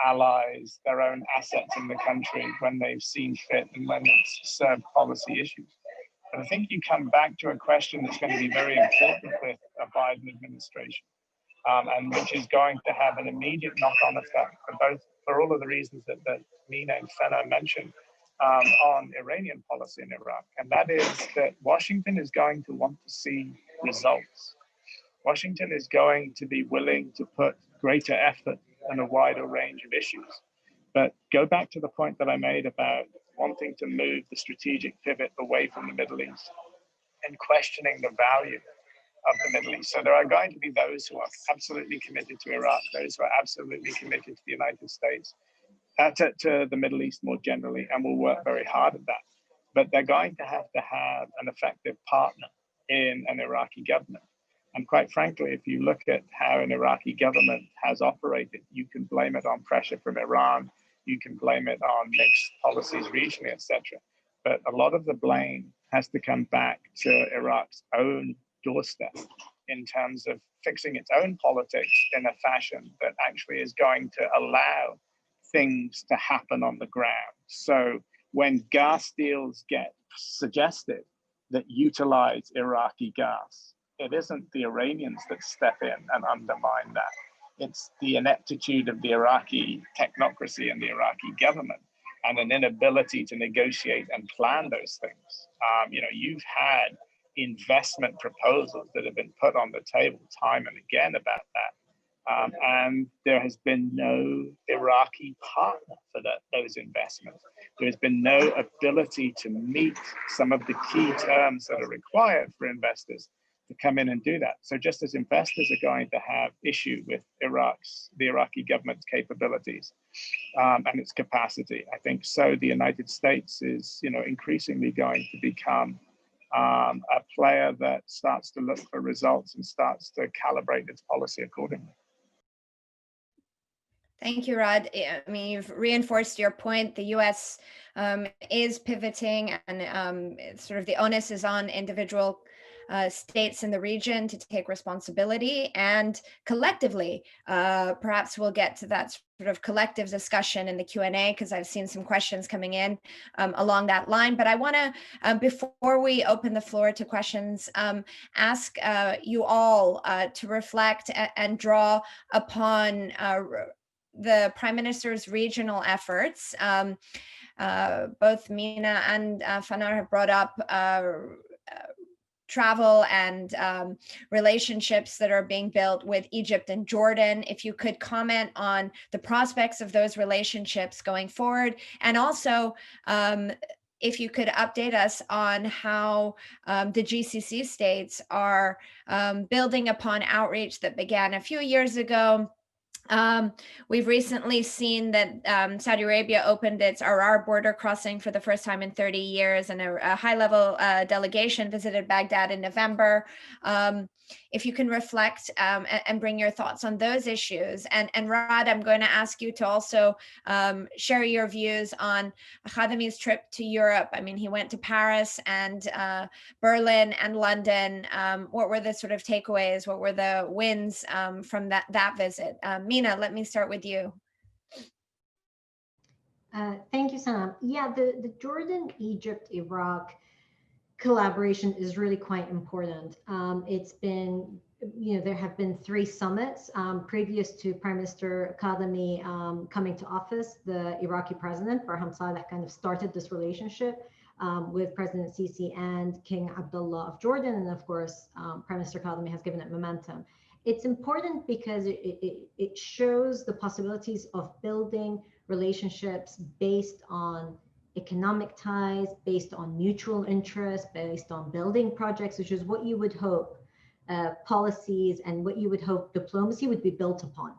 [SPEAKER 4] allies, their own assets in the country when they've seen fit and when it's served policy issues. But I think you come back to a question that's going to be very important with a Biden administration, and which is going to have an immediate knock-on effect for all of the reasons that Mina and Sana mentioned on Iranian policy in Iraq. And that is that Washington is going to want to see results. Washington is going to be willing to put greater effort on a wider range of issues. But go back to the point that I made about wanting to move the strategic pivot away from the Middle East and questioning the value of the Middle East. So there are going to be those who are absolutely committed to Iraq, those who are absolutely committed to the United States, to the Middle East more generally, and will work very hard at that. But they're going to have an effective partner in an Iraqi government. And quite frankly, if you look at how an Iraqi government has operated, you can blame it on pressure from Iran, you can blame it on mixed policies regionally, etc. But a lot of the blame has to come back to Iraq's own doorstep in terms of fixing its own politics in a fashion that actually is going to allow things to happen on the ground. So when gas deals get suggested that utilize Iraqi gas, it isn't the Iranians that step in and undermine that. It's the ineptitude of the Iraqi technocracy and the Iraqi government and an inability to negotiate and plan those things. You've had investment proposals that have been put on the table time and again about that. And there has been no Iraqi partner for those investments. There has been no ability to meet some of the key terms that are required for investors to come in and do that. So just as investors are going to have issue with the Iraqi government's capabilities and its capacity, I think so the United States is, increasingly going to become a player that starts to look for results and starts to calibrate its policy accordingly.
[SPEAKER 1] Thank you, Rad. I mean, you've reinforced your point. The U.S. Is pivoting, and sort of the onus is on individual states in the region to take responsibility, and collectively, perhaps we'll get to that sort of collective discussion in the Q&A, because I've seen some questions coming in along that line. But I want to, before we open the floor to questions, ask you all to reflect and draw upon the Prime Minister's regional efforts. Both Mina and Fanar have brought up travel and relationships that are being built with Egypt and Jordan. If you could comment on the prospects of those relationships going forward, and also if you could update us on how the GCC states are building upon outreach that began a few years ago. We've recently seen that Saudi Arabia opened its Arar border crossing for the first time in 30 years, and a high-level delegation visited Baghdad in November. If you can reflect and bring your thoughts on those issues. And Rad, I'm going to ask you to also share your views on Hadami's trip to Europe. I mean, he went to Paris and Berlin and London. What were the sort of takeaways? What were the wins from that visit? Mina, let me start with you.
[SPEAKER 2] Thank you, Sanam. Yeah, the Jordan, Egypt, Iraq collaboration is really quite important. It's been there have been 3 summits previous to Prime Minister Kadhimi coming to office. The Iraqi president, Barham Saleh, kind of started this relationship with President Sisi and King Abdullah of Jordan. And of course, Prime Minister Kadhimi has given it momentum. It's important because it shows the possibilities of building relationships based on economic ties, based on mutual interest, based on building projects, which is what you would hope policies and what you would hope diplomacy would be built upon.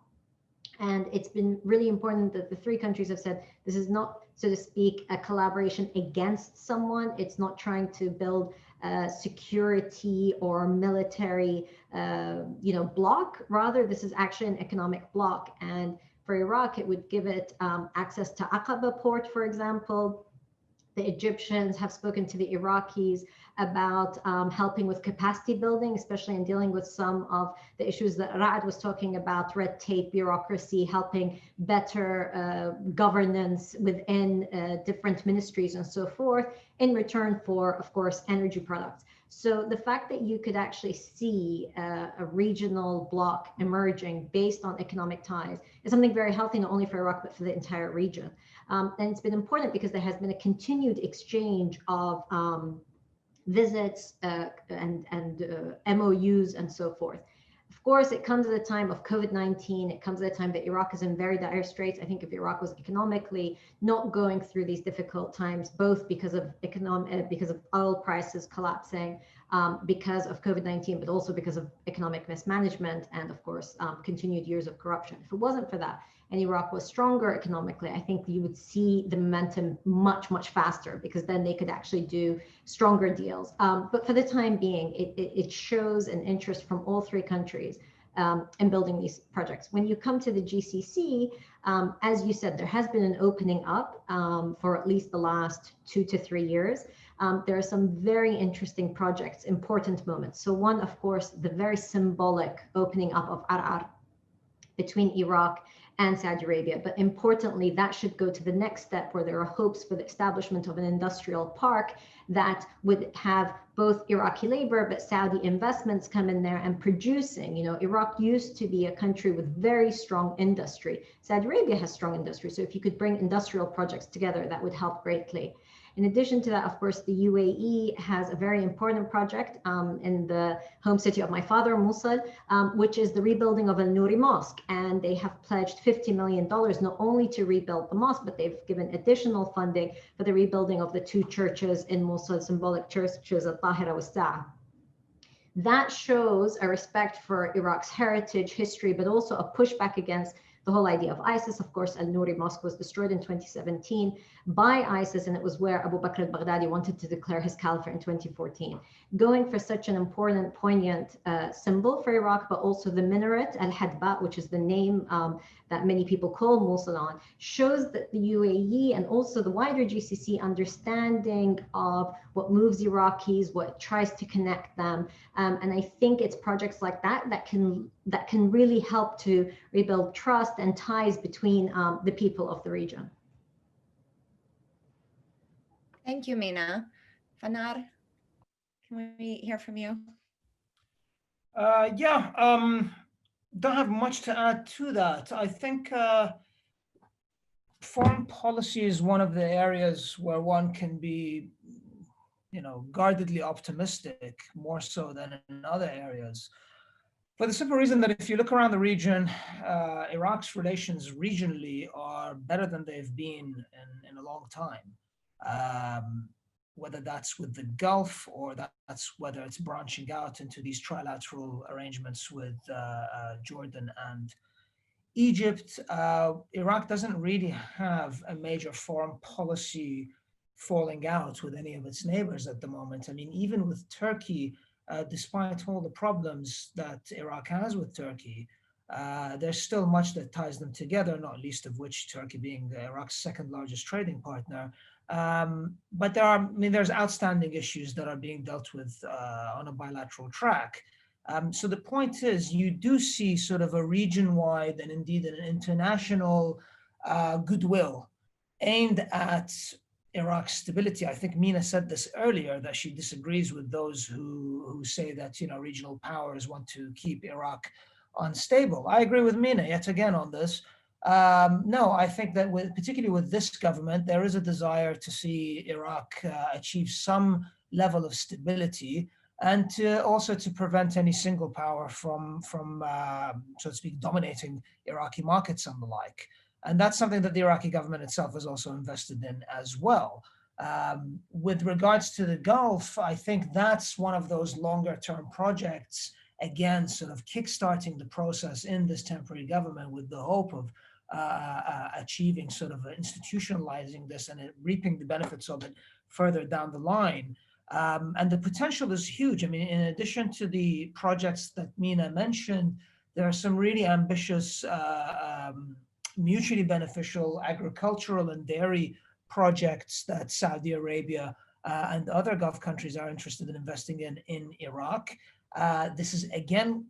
[SPEAKER 2] And it's been really important that the 3 countries have said this is not, so to speak, a collaboration against someone. It's not trying to build security or military, bloc. Rather, this is actually an economic bloc. And for Iraq, it would give it access to Aqaba port, for example. The Egyptians have spoken to the Iraqis about helping with capacity building, especially in dealing with some of the issues that Rad was talking about, red tape, bureaucracy, helping better governance within different ministries and so forth, in return for, of course, energy products. So the fact that you could actually see a regional bloc emerging based on economic ties is something very healthy, not only for Iraq, but for the entire region. And it's been important because there has been a continued exchange of visits and MOUs and so forth. Of course, it comes at a time of COVID-19. It comes at a time that Iraq is in very dire straits. I think if Iraq was economically not going through these difficult times, both because of oil prices collapsing, because of COVID-19, but also because of economic mismanagement and, of course, continued years of corruption. If it wasn't for that, and Iraq was stronger economically, I think you would see the momentum much, much faster, because then they could actually do stronger deals. But for the time being, it shows an interest from all 3 countries in building these projects. When you come to the GCC, as you said, there has been an opening up for at least the last 2 to 3 years. There are some very interesting projects, important moments. So one, of course, the very symbolic opening up of Ar between Iraq and Saudi Arabia. But importantly, that should go to the next step, where there are hopes for the establishment of an industrial park that would have both Iraqi labor, but Saudi investments come in there and producing. Iraq used to be a country with very strong industry. Saudi Arabia has strong industry. So if you could bring industrial projects together, that would help greatly. In addition to that, of course, the UAE has a very important project in the home city of my father, Mosul, which is the rebuilding of Nuri Mosque. And they have pledged $50 million, not only to rebuild the mosque, but they've given additional funding for the rebuilding of the 2 churches in Mosul, symbolic churches, Al-Tahira wa Sa'a. That shows a respect for Iraq's heritage, history, but also a pushback against the whole idea of ISIS. Of course, Al-Nuri Mosque was destroyed in 2017 by ISIS, and it was where Abu Bakr al-Baghdadi wanted to declare his caliphate in 2014. Going for such an important, poignant symbol for Iraq, but also the minaret, Al-Hadba, which is the name that many people call Mosul on, shows that the UAE and also the wider GCC understanding of what moves Iraqis, what tries to connect them. And I think it's projects like that can really help to rebuild trust and ties between the people of the region.
[SPEAKER 1] Thank you, Mina. Fanar, can we hear from you?
[SPEAKER 3] Don't have much to add to that. I think foreign policy is one of the areas where one can be, guardedly optimistic, more so than in other areas. For the simple reason that if you look around the region, Iraq's relations regionally are better than they've been in a long time. Whether that's with the Gulf or whether it's branching out into these trilateral arrangements with Jordan and Egypt. Iraq doesn't really have a major foreign policy falling out with any of its neighbors at the moment. I mean, even with Turkey, despite all the problems that Iraq has with Turkey, there's still much that ties them together, not least of which Turkey being Iraq's 2nd largest trading partner. But there's outstanding issues that are being dealt with on a bilateral track. So the point is, you do see sort of a region-wide and indeed an international goodwill aimed at Iraq's stability. I think Mina said this earlier, that she disagrees with those who say that, regional powers want to keep Iraq unstable. I agree with Mina yet again on this. No, I think that particularly with this government, there is a desire to see Iraq achieve some level of stability, and also to prevent any single power from so to speak, dominating Iraqi markets and the like. And that's something that the Iraqi government itself is also invested in as well. With regards to the Gulf, I think that's one of those longer term projects, again, sort of kickstarting the process in this temporary government with the hope of achieving sort of institutionalizing this and reaping the benefits of it further down the line. And the potential is huge. I mean, in addition to the projects that Mina mentioned, there are some really ambitious, mutually beneficial agricultural and dairy projects that Saudi Arabia and other Gulf countries are interested in investing in Iraq. This is, again,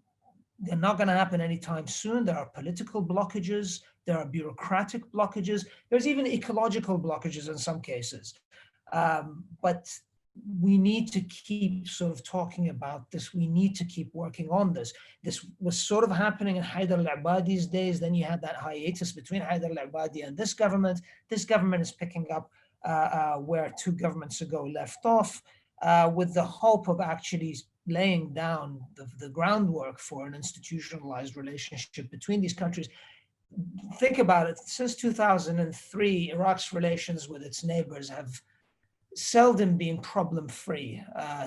[SPEAKER 3] they're not going to happen anytime soon. There are political blockages, there are bureaucratic blockages, there's even ecological blockages in some cases. But we need to keep sort of talking about this. We need to keep working on this. This was sort of happening in Haidar al-Abadi's days. Then you had that hiatus between Haidar al-Abadi and this government. This government is picking up where two governments ago left off, with the hope of actually laying down the groundwork for an institutionalized relationship between these countries. Think about it. Since 2003, Iraq's relations with its neighbors have seldom been problem-free.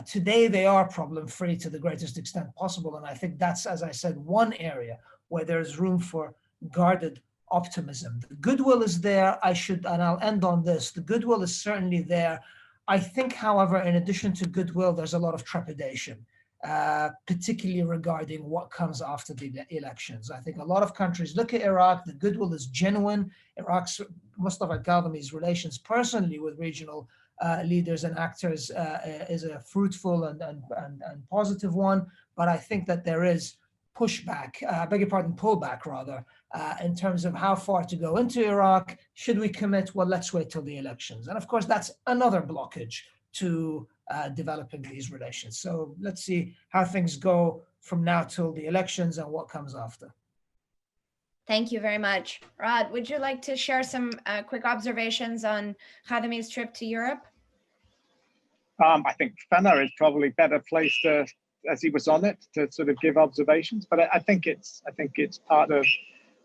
[SPEAKER 3] Today, they are problem-free to the greatest extent possible. And I think that's, as I said, one area where there's room for guarded optimism. The goodwill is there. And I'll end on this. The goodwill is certainly there. I think, however, in addition to goodwill, there's a lot of trepidation, particularly regarding what comes after the elections. I think a lot of countries look at Iraq, the goodwill is genuine. Iraq's Mustafa Al-Kadhimi's relations personally with regional leaders and actors is a fruitful and positive one. But I think that there is pushback, pullback rather, in terms of how far to go into Iraq. Should we commit? Well, let's wait till the elections. And of course, that's another blockage to developing these relations. So let's see how things go from now till the elections and what comes after.
[SPEAKER 1] Thank you very much. Rad, would you like to share some quick observations on Khadimi's trip to Europe?
[SPEAKER 4] I think Fana is probably better placed to, as he was on it, to sort of give observations. But I think it's part of,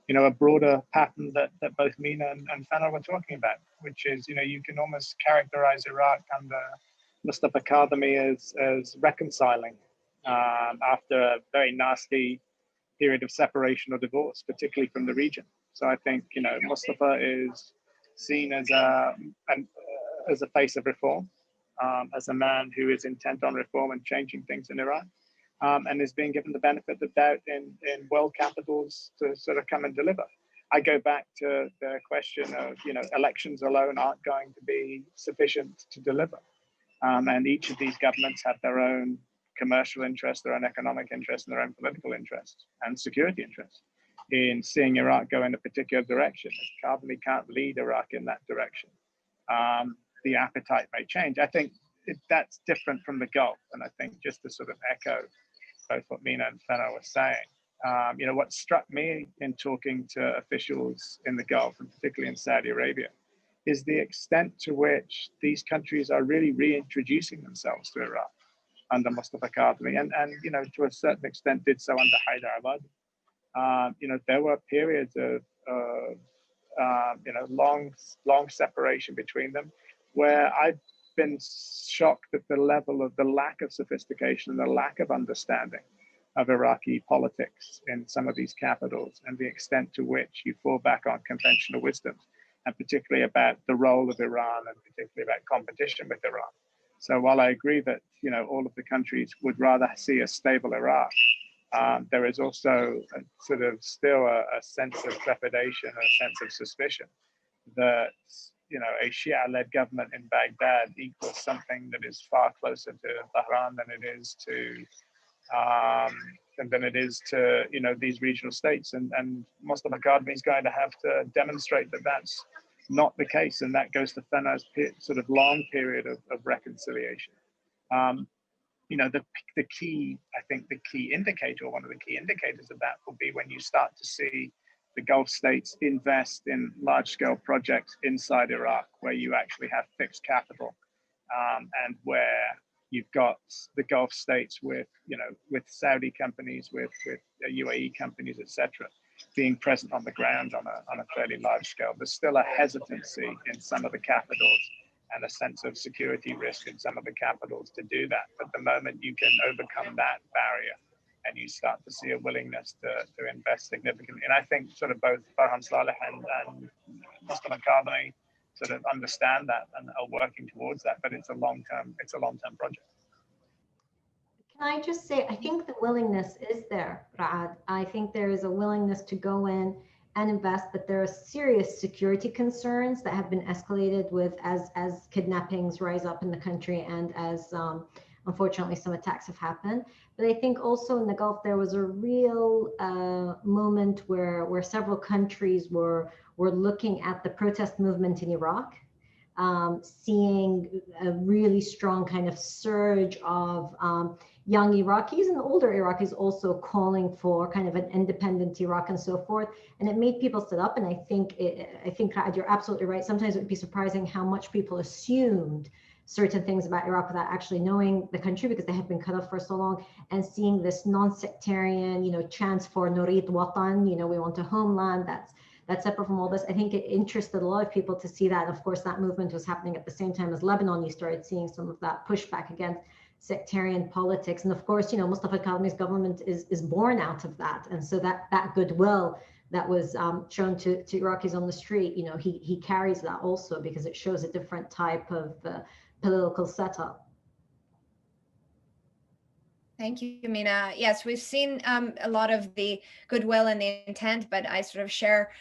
[SPEAKER 4] a broader pattern that both Mina and Fana were talking about, which is, you can almost characterize Iraq under Mustafa Kadhimi as reconciling after a very nasty period of separation or divorce, particularly from the region. So I think, Mustafa is seen as a face of reform, as a man who is intent on reform and changing things in Iraq, and is being given the benefit of doubt in world capitals to sort of come and deliver. I go back to the question of, elections alone aren't going to be sufficient to deliver. And each of these governments have their own commercial interests, their own economic interests, and their own political interests and security interests in seeing Iraq go in a particular direction. If Kadhimi can't lead Iraq in that direction, the appetite may change. I think that's different from the Gulf. And I think just to sort of echo both what Mina and Fana were saying, what struck me in talking to officials in the Gulf, and particularly in Saudi Arabia, is the extent to which these countries are really reintroducing themselves to Iraq under Mustafa Kadhimi, and to a certain extent did so under Haidar al-Abadi. There were periods of long separation between them, where I've been shocked at the level of the lack of sophistication and the lack of understanding of Iraqi politics in some of these capitals, and the extent to which you fall back on conventional wisdom, and particularly about the role of Iran, and particularly about competition with Iran. So while I agree that all of the countries would rather see a stable Iraq, there is also still a sense of trepidation, a sense of suspicion that a Shia-led government in Baghdad equals something that is far closer to Tehran than it is to these regional states, and Mustafa Kadhimi is going to have to demonstrate that that's not the case, and that goes to Fenner's sort of long period of reconciliation. You know, the key, I think the key indicator, or one of the key indicators of that will be when you start to see the Gulf states invest in large-scale projects inside Iraq, where you actually have fixed capital, and where you've got the Gulf states with, you know, with Saudi companies, with UAE companies, etc., being present on the ground on a fairly large scale. There's still a hesitancy in some of the capitals and a sense of security risk in some of the capitals to do that. But the moment you can overcome that barrier and you start to see a willingness to invest significantly, and I think sort of both Farhan Saleh and Mustafa Al-Kadhimi sort of understand that and are working towards that, but it's a long-term project.
[SPEAKER 2] Can I just say, I think the willingness is there, Rad. I think there is a willingness to go in and invest, but there are serious security concerns that have been escalated with as kidnappings rise up in the country and as unfortunately some attacks have happened. But I think also in the Gulf there was a real moment where several countries were looking at the protest movement in Iraq, seeing a really strong kind of surge of young Iraqis and older Iraqis also calling for kind of an independent Iraq and so forth. And it made people sit up. And I think, Rad, you're absolutely right. Sometimes it would be surprising how much people assumed certain things about Iraq without actually knowing the country because they had been cut off for so long, and seeing this non-sectarian, you know, chants for Nurid Watan, you know, we want a homeland that's separate from all this. I think it interested a lot of people to see that. Of course, that movement was happening at the same time as Lebanon. You started seeing some of that pushback against sectarian politics. And of course, you know, Mustafa Al-Kadhimi's government is born out of that. And so that goodwill that was shown to Iraqis on the street, you know, he carries that also because it shows a different type of political setup.
[SPEAKER 1] Thank you, Mina. Yes, we've seen a lot of the goodwill and the intent, but I sort of share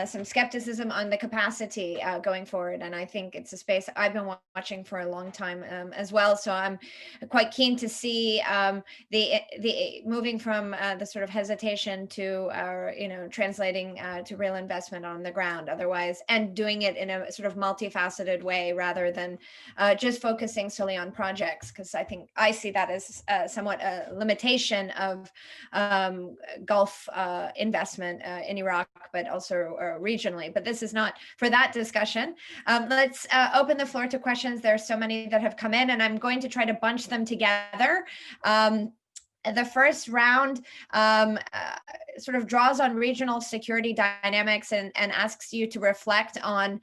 [SPEAKER 1] some skepticism on the capacity going forward. And I think it's a space I've been watching for a long time as well. So I'm quite keen to see the moving from the sort of hesitation to, you know, translating to real investment on the ground otherwise, and doing it in a sort of multifaceted way rather than just focusing solely on projects, because I think I see that as somewhat limitation of Gulf investment in Iraq, but also regionally. But this is not for that discussion. Let's open the floor to questions. There are so many that have come in, and I'm going to try to bunch them together. The first round sort of draws on regional security dynamics and asks you to reflect on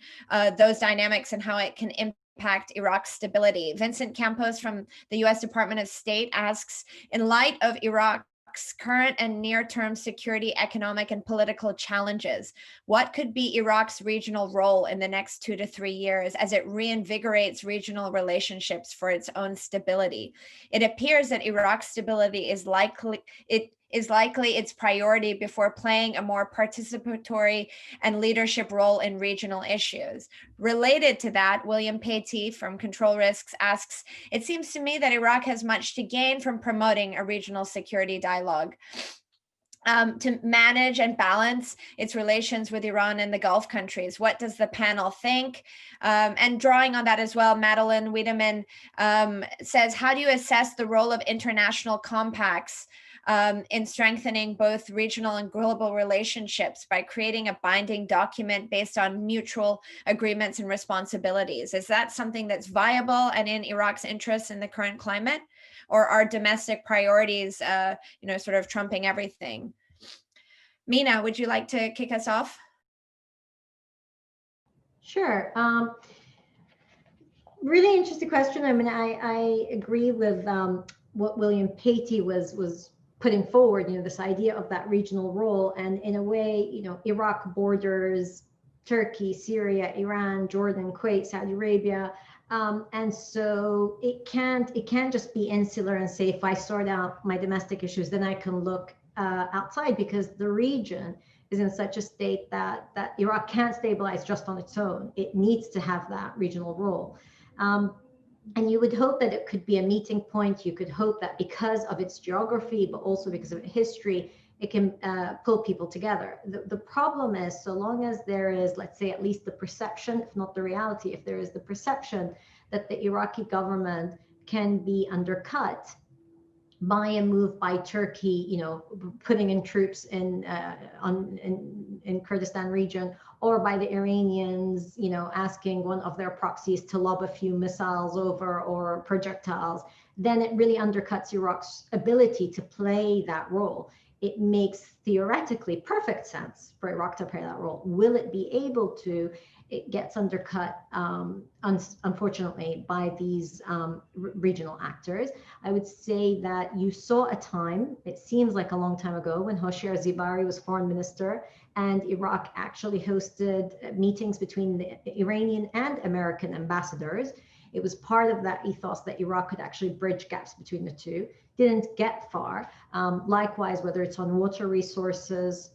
[SPEAKER 1] those dynamics and how it can impact Iraq's stability. Vincent Campos from the U.S. Department of State asks, in light of Iraq's current and near-term security, economic, and political challenges, what could be Iraq's regional role in the next 2 to 3 years as it reinvigorates regional relationships for its own stability? It appears that Iraq's stability is likely its priority before playing a more participatory and leadership role in regional issues. Related to that, William Patey from Control Risks asks, it seems to me that Iraq has much to gain from promoting a regional security dialogue. To manage and balance its relations with Iran and the Gulf countries. What does the panel think? And drawing on that as well, Madeline Wiedemann says, how do you assess the role of international compacts in strengthening both regional and global relationships by creating a binding document based on mutual agreements and responsibilities? Is that something that's viable and in Iraq's interests in the current climate? Or are domestic priorities, you know, sort of trumping everything? Mina, would you like to kick us off?
[SPEAKER 2] Sure. Really interesting question. I mean, I agree with what William Patey was putting forward, you know, this idea of that regional role. And in a way, you know, Iraq borders Turkey, Syria, Iran, Jordan, Kuwait, Saudi Arabia. And so it can't just be insular and say, if I sort out my domestic issues, then I can look outside, because the region is in such a state that Iraq can't stabilize just on its own. It needs to have that regional role. And you would hope that it could be a meeting point. You could hope that because of its geography, but also because of its history, it can pull people together. The problem is, so long as there is, let's say, at least the perception, if not the reality, if there is the perception that the Iraqi government can be undercut by a move by Turkey, putting in troops in Kurdistan region, or by the Iranians, asking one of their proxies to lob a few missiles over or projectiles, then it really undercuts Iraq's ability to play that role. It makes theoretically perfect sense for Iraq to play that role. Will it be able to? It gets undercut, unfortunately, by these regional actors. I would say that you saw a time, it seems like a long time ago, when Hoshyar Zebari was foreign minister and Iraq actually hosted meetings between the Iranian and American ambassadors. It was part of that ethos that Iraq could actually bridge gaps between the two. Didn't get far. Likewise, whether it's on water resources,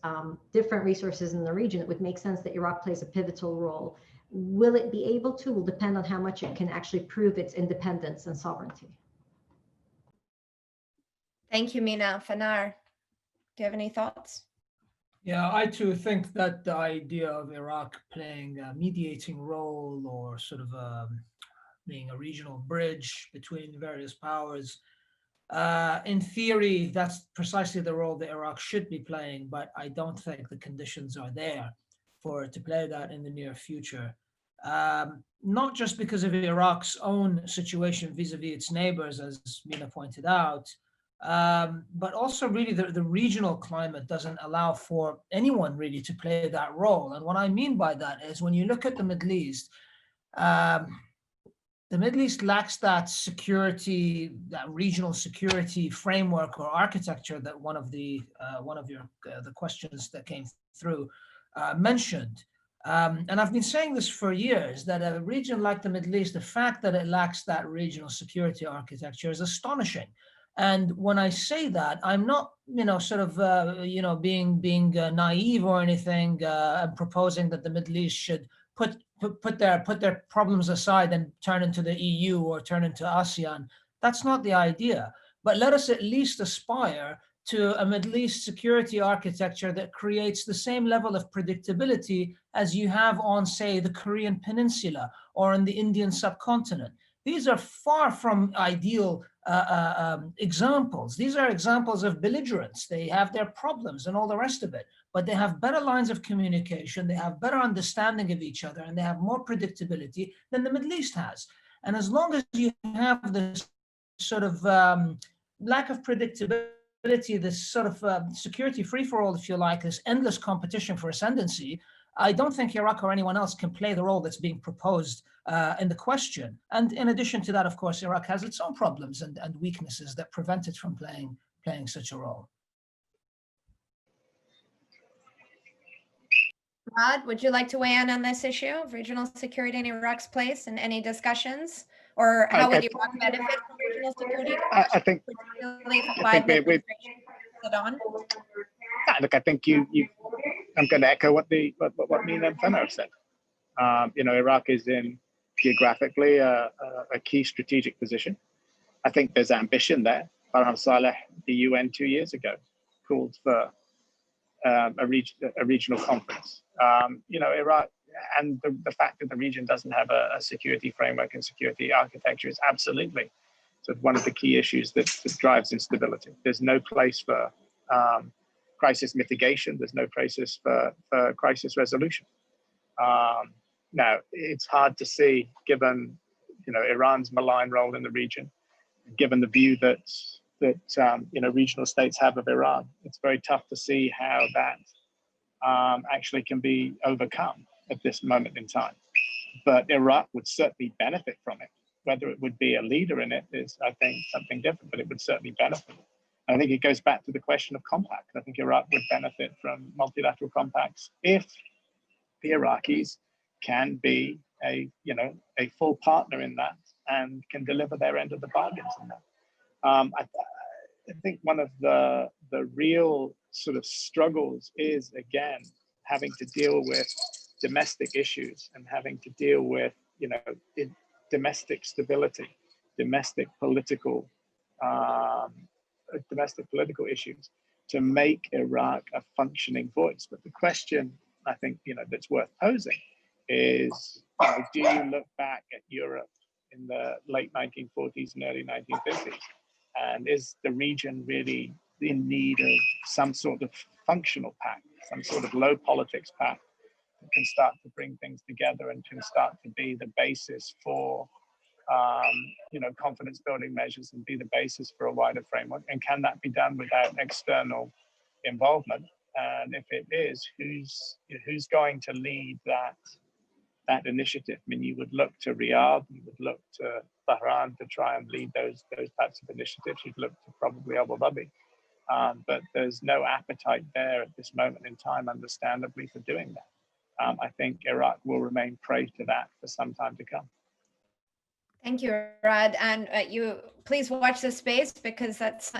[SPEAKER 2] different resources in the region, it would make sense that Iraq plays a pivotal role. Will it be able to? Will depend on how much it can actually prove its independence and sovereignty.
[SPEAKER 1] Thank you, Mina. Fanar, do you have any thoughts?
[SPEAKER 3] Yeah, I too think that the idea of Iraq playing a mediating role, or sort of being a regional bridge between various powers, in theory, that's precisely the role that Iraq should be playing, but I don't think the conditions are there for it to play that in the near future. Not just because of Iraq's own situation vis-a-vis its neighbors, as Mina pointed out, but also really the regional climate doesn't allow for anyone really to play that role. And what I mean by that is, when you look at the Middle East, the Middle East lacks that security, that regional security framework or architecture that one of the questions that came through mentioned. And I've been saying this for years, that a region like the Middle East, the fact that it lacks that regional security architecture is astonishing. And when I say that, I'm not, being naive or anything, and proposing that the Middle East should put their problems aside and turn into the EU or turn into ASEAN. That's not the idea. But let us at least aspire to a Middle East security architecture that creates the same level of predictability as you have on, say, the Korean Peninsula or in the Indian subcontinent. These are far from ideal examples. These are examples of belligerence. They have their problems and all the rest of it, but they have better lines of communication, they have better understanding of each other, and they have more predictability than the Middle East has. And as long as you have this sort of lack of predictability, this sort of security free-for-all, if you like, this endless competition for ascendancy, I don't think Iraq or anyone else can play the role that's being proposed in the question. And in addition to that, of course, Iraq has its own problems and weaknesses that prevent it from playing such a role.
[SPEAKER 1] Rad, would you like to weigh in on this issue of regional security in Iraq's place and any discussions? Or how would Iraq benefit from regional security?
[SPEAKER 4] I think,
[SPEAKER 1] particularly if the Biden administration puts it on?
[SPEAKER 4] Look, I think I'm going to echo what Mina and Fanar said. Iraq is in geographically a key strategic position. I think there's ambition there. Farham Saleh, the UN 2 years ago, called for a regional conference. Iraq, and the fact that the region doesn't have a security framework and security architecture is absolutely sort of one of the key issues that drives instability. There's no place for crisis mitigation. There's no places for crisis resolution. Now, it's hard to see, given Iran's malign role in the region, given the view that regional states have of Iran. It's very tough to see how that actually can be overcome at this moment in time. But Iraq would certainly benefit from it. Whether it would be a leader in it is, I think, something different, but it would certainly benefit. I think it goes back to the question of compact. I think Iraq would benefit from multilateral compacts if the Iraqis can be a full partner in that and can deliver their end of the bargains in that. I think one of the real sort of struggles is, again, having to deal with domestic issues and having to deal with domestic stability, domestic political issues to make Iraq a functioning voice. But the question I think that's worth posing is, do you look back at Europe in the late 1940s and early 1950s, and is the region really in need of some sort of functional pact, some sort of low politics pact that can start to bring things together and can start to be the basis for confidence building measures and be the basis for a wider framework? And can that be done without external involvement? And if it is, who's going to lead that initiative? I mean, you would look to Riyadh, you would look to Tehran to try and lead those types of initiatives. You'd look to probably Abu Dhabi, but there's no appetite there at this moment in time, understandably, for doing that. I think Iraq will remain prey to that for some time to come.
[SPEAKER 1] Thank you, Rad. And you please watch this space, because that's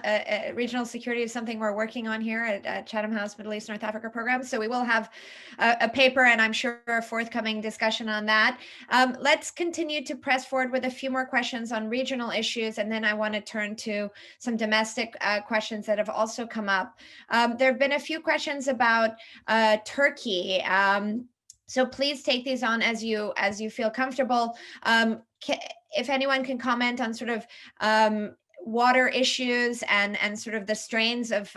[SPEAKER 1] regional security is something we're working on here at Chatham House Middle East North Africa program. So we will have a paper, and I'm sure a forthcoming discussion on that. Let's continue to press forward with a few more questions on regional issues, and then I want to turn to some domestic questions that have also come up. There have been a few questions about Turkey. So please take these on as you feel comfortable. If anyone can comment on sort of water issues and sort of the strains of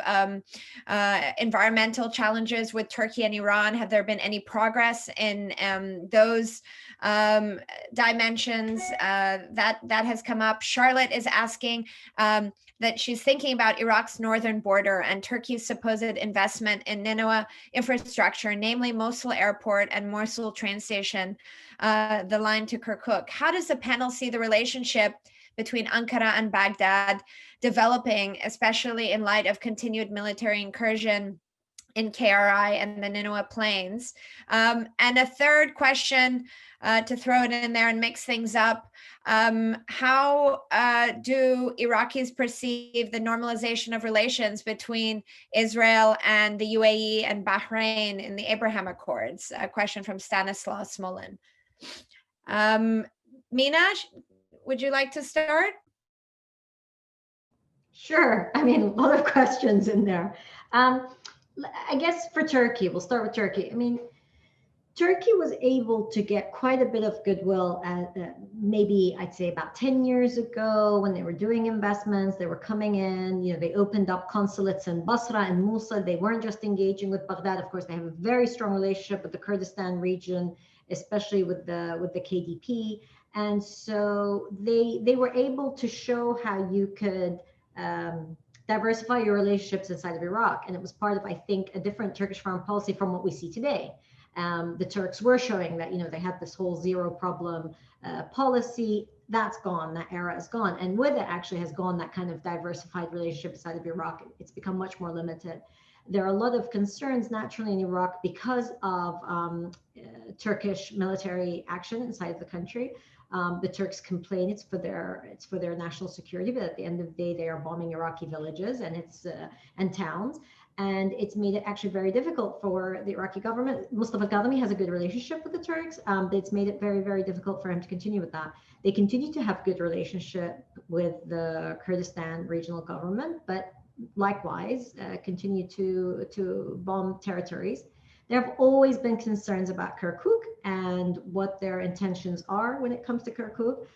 [SPEAKER 1] environmental challenges with Turkey and Iran, have there been any progress in those dimensions? That has come up. Charlotte is asking that she's thinking about Iraq's northern border and Turkey's supposed investment in Nineveh infrastructure, namely Mosul Airport and Mosul train station, the line to Kirkuk. How does the panel see the relationship between Ankara and Baghdad developing, especially in light of continued military incursion in KRI and the Nineveh Plains? And a third question to throw it in there and mix things up. How do Iraqis perceive the normalization of relations between Israel and the UAE and Bahrain in the Abraham Accords? A question from Stanislaw Smolin. Mina, would you like to start?
[SPEAKER 2] Sure. I mean, a lot of questions in there. I guess for Turkey, we'll start with Turkey. I mean, Turkey was able to get quite a bit of goodwill at maybe I'd say about 10 years ago when they were doing investments. They were coming in, they opened up consulates in Basra and Mosul. They weren't just engaging with Baghdad. Of course, they have a very strong relationship with the Kurdistan region, especially with the KDP. And so they were able to show how you could diversify your relationships inside of Iraq. And it was part of, I think, a different Turkish foreign policy from what we see today. The Turks were showing that, they had this whole zero problem policy. That's gone. That era is gone. And with it actually has gone that kind of diversified relationship inside of Iraq. It's become much more limited. There are a lot of concerns naturally in Iraq because of Turkish military action inside of the country. The Turks complain it's for their national security, but at the end of the day, they are bombing Iraqi villages and towns. And it's made it actually very difficult for the Iraqi government. Mustafa Al-Kadhimi has a good relationship with the Turks, but it's made it very, very difficult for him to continue with that. They continue to have good relationship with the Kurdistan regional government, but likewise continue to bomb territories. There have always been concerns about Kirkuk and what their intentions are when it comes to Kirkuk.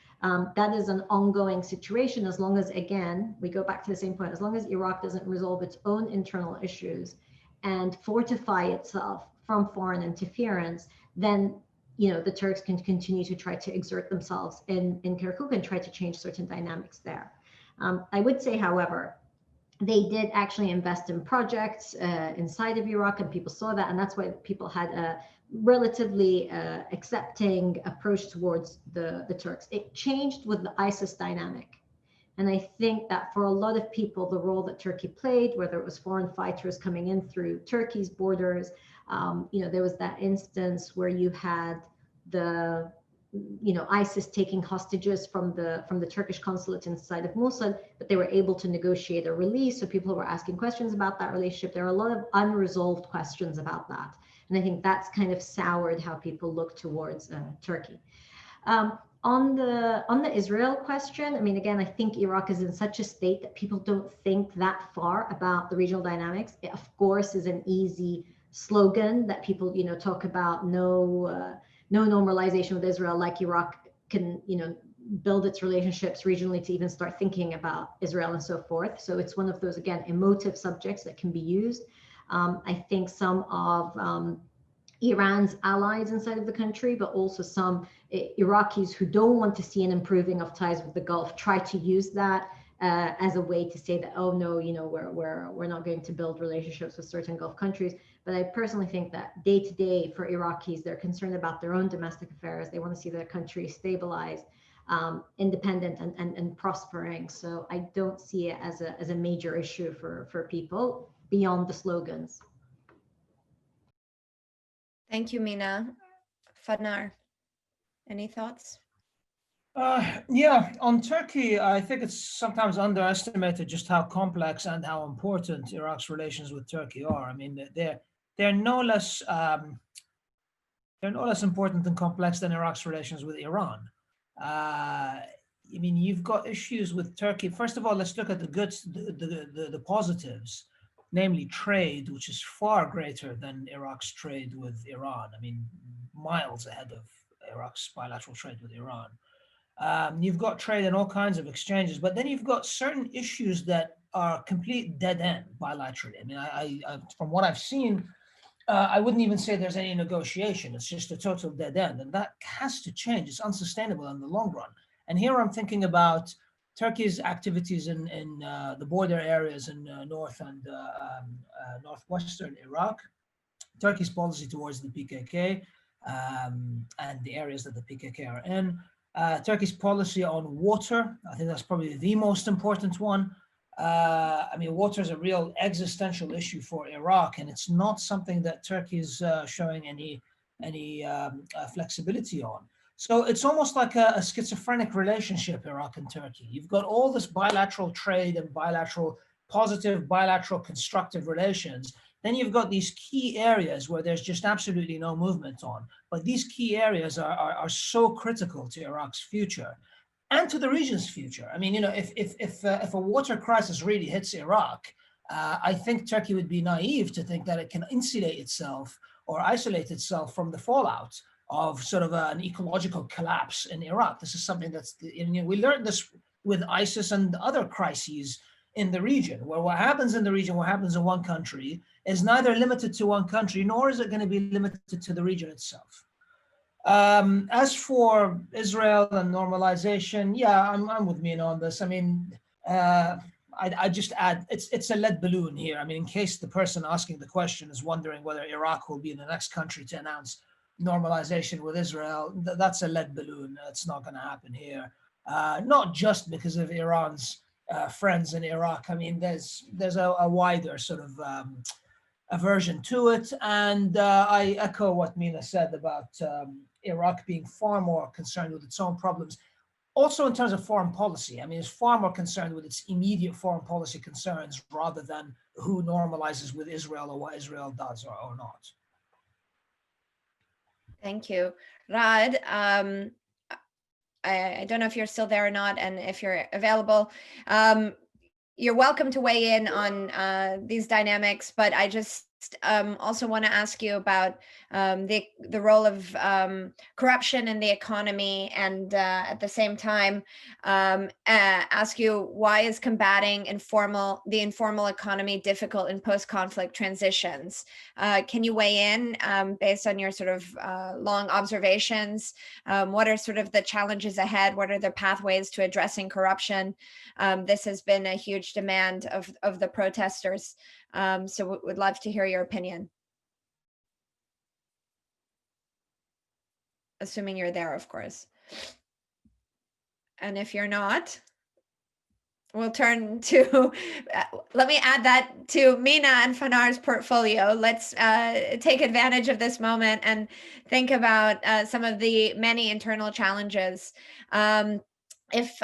[SPEAKER 2] That is an ongoing situation as long as, again, we go back to the same point, as long as Iraq doesn't resolve its own internal issues and fortify itself from foreign interference, then the Turks can continue to try to exert themselves in Kirkuk and try to change certain dynamics there. I would say, however, they did actually invest in projects inside of Iraq, and people saw that, and that's why people had a relatively accepting approach towards the Turks. It changed with the ISIS dynamic. And I think that for a lot of people, the role that Turkey played, whether it was foreign fighters coming in through Turkey's borders, there was that instance where you had the ISIS taking hostages from the Turkish consulate inside of Mosul, but they were able to negotiate a release. So people were asking questions about that relationship. There are a lot of unresolved questions about that. And I think that's kind of soured how people look towards Turkey. On the Israel question, I mean, again, I think Iraq is in such a state that people don't think that far about the regional dynamics. It, of course, is an easy slogan that people, talk about no normalization with Israel, like Iraq can, build its relationships regionally to even start thinking about Israel and so forth. So it's one of those, again, emotive subjects that can be used. I think some of Iran's allies inside of the country, but also some Iraqis who don't want to see an improving of ties with the Gulf try to use that as a way to say that, oh no, we're not going to build relationships with certain Gulf countries. But I personally think that day to day for Iraqis, they're concerned about their own domestic affairs. They want to see their country stabilized, independent and prospering. So I don't see it as a major issue for people beyond the slogans.
[SPEAKER 1] Thank you, Mina. Fadnar, any thoughts?
[SPEAKER 3] Yeah, on Turkey, I think it's sometimes underestimated just how complex and how important Iraq's relations with Turkey are. I mean, they're no less important and complex than Iraq's relations with Iran. I mean, you've got issues with Turkey. First of all, let's look at the goods, the positives, namely trade, which is far greater than Iraq's trade with Iran. I mean, miles ahead of Iraq's bilateral trade with Iran. You've got trade and all kinds of exchanges, but then you've got certain issues that are complete dead end bilaterally. I mean, I from what I've seen, I wouldn't even say there's any negotiation. It's just a total dead end, and that has to change. It's unsustainable in the long run. And here I'm thinking about Turkey's activities in the border areas in north and northwestern Iraq, Turkey's policy towards the PKK and the areas that the PKK are in, Turkey's policy on water. I think that's probably the most important one. I mean, water is a real existential issue for Iraq, and it's not something that Turkey is showing any flexibility on. So it's almost like a schizophrenic relationship, Iraq and Turkey. You've got all this bilateral trade and bilateral positive, bilateral constructive relations. Then you've got these key areas where there's just absolutely no movement on. But these key areas are so critical to Iraq's future and to the region's future. I mean, if a water crisis really hits Iraq, I think Turkey would be naive to think that it can insulate itself or isolate itself from the fallout of sort of an ecological collapse in Iraq. This is something that's, we learned this with ISIS and other crises in the region, where what happens in the region, what happens in one country is neither limited to one country, nor is it going to be limited to the region itself. As for Israel and normalization, yeah, I'm with Mina on this. I mean, I just add, it's a lead balloon here. I mean, in case the person asking the question is wondering whether Iraq will be the next country to announce normalization with Israel, that's a lead balloon. It's not going to happen here. Not just because of Iran's friends in Iraq. I mean, there's a wider sort of aversion to it. And I echo what Mina said about Iraq being far more concerned with its own problems. Also in terms of foreign policy, I mean, it's far more concerned with its immediate foreign policy concerns rather than who normalizes with Israel or what Israel does or not.
[SPEAKER 1] Thank you. Rad, I don't know if you're still there or not, and if you're available, you're welcome to weigh in on these dynamics, but I just also want to ask you about the role of corruption in the economy, and at the same time ask you, why is combating the informal economy difficult in post-conflict transitions? Can you weigh in based on your sort of long observations? What are sort of the challenges ahead? What are the pathways to addressing corruption? This has been a huge demand of the protesters. So would love to hear your opinion. Assuming you're there, of course. And if you're not, we'll turn to, let me add that to Mina and Fanar's portfolio. Let's take advantage of this moment and think about some of the many internal challenges. if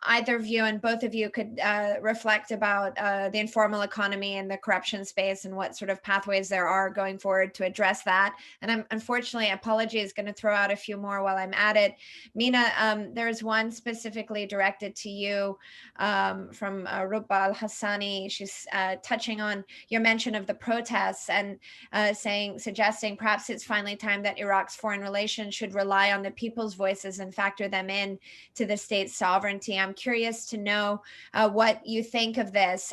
[SPEAKER 1] either of you and both of you could reflect about the informal economy and the corruption space and what sort of pathways there are going forward to address that. And I'm unfortunately, apologies, going to throw out a few more while I'm at it. Mina, there's one specifically directed to you from Rad Al-Khadiri. She's touching on your mention of the protests and suggesting perhaps it's finally time that Iraq's foreign relations should rely on the people's voices and factor them in to the state's sovereignty. I'm curious to know what you think of this,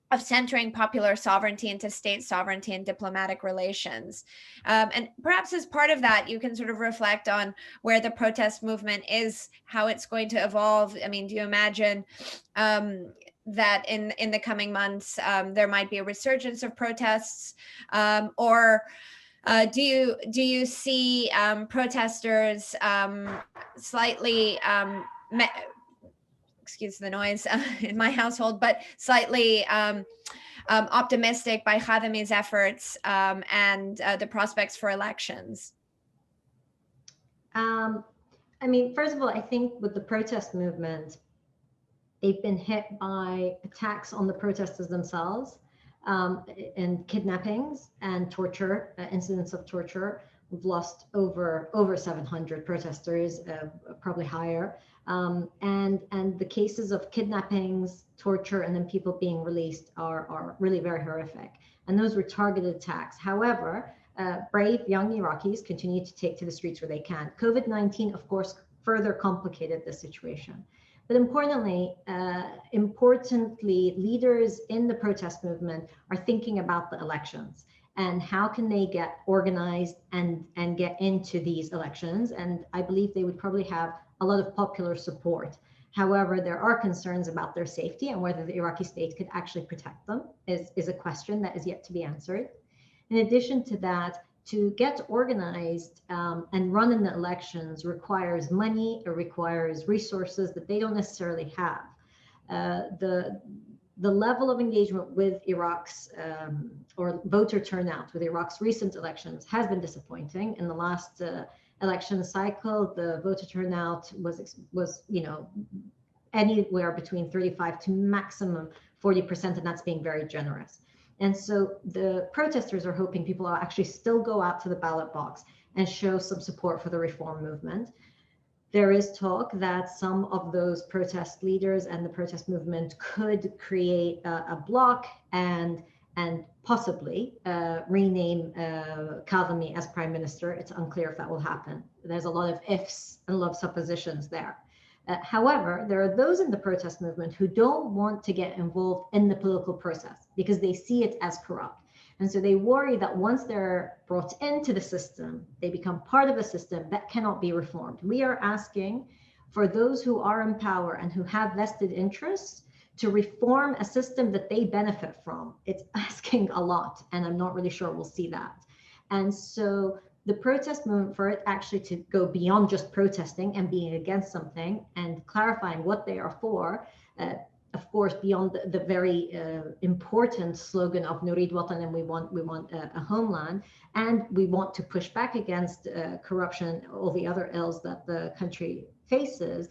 [SPEAKER 1] of centering popular sovereignty into state sovereignty and diplomatic relations. And perhaps as part of that, you can sort of reflect on where the protest movement is, how it's going to evolve. I mean, do you imagine that in the coming months, there might be a resurgence of protests, or do you see protesters slightly excuse the noise in my household, but slightly optimistic by Hadami's efforts and the prospects for elections?
[SPEAKER 2] I mean, first of all, I think with the protest movement, they've been hit by attacks on the protesters themselves, and kidnappings and torture, incidents of torture. We've lost over 700 protesters, probably higher. And the cases of kidnappings, torture, and then people being released are really very horrific. And those were targeted attacks. However, brave young Iraqis continue to take to the streets where they can. COVID-19, of course, further complicated the situation. But importantly, leaders in the protest movement are thinking about the elections and how can they get organized and get into these elections. And I believe they would probably have a lot of popular support. However, there are concerns about their safety, and whether the Iraqi state could actually protect them is a question that is yet to be answered. In addition to that, to get organized and run in the elections requires money, it requires resources that they don't necessarily have. The level of engagement with Iraq's or voter turnout with Iraq's recent elections has been disappointing. In the last election cycle, the voter turnout was anywhere between 35 to maximum 40%, and that's being very generous. And so the protesters are hoping people will actually still go out to the ballot box and show some support for the reform movement. There is talk that some of those protest leaders and the protest movement could create a bloc and possibly rename Kadhimi as prime minister. It's unclear if that will happen. There's a lot of ifs and a lot of suppositions there. However, there are those in the protest movement who don't want to get involved in the political process because they see it as corrupt. And so they worry that once they're brought into the system, they become part of a system that cannot be reformed. We are asking for those who are in power and who have vested interests to reform a system that they benefit from. It's asking a lot, and I'm not really sure we'll see that. And so the protest movement, for it actually to go beyond just protesting and being against something and clarifying what they are for, of course, beyond the very important slogan of Nuri Watan, and we want a homeland, and we want to push back against corruption, all the other ills that the country faces.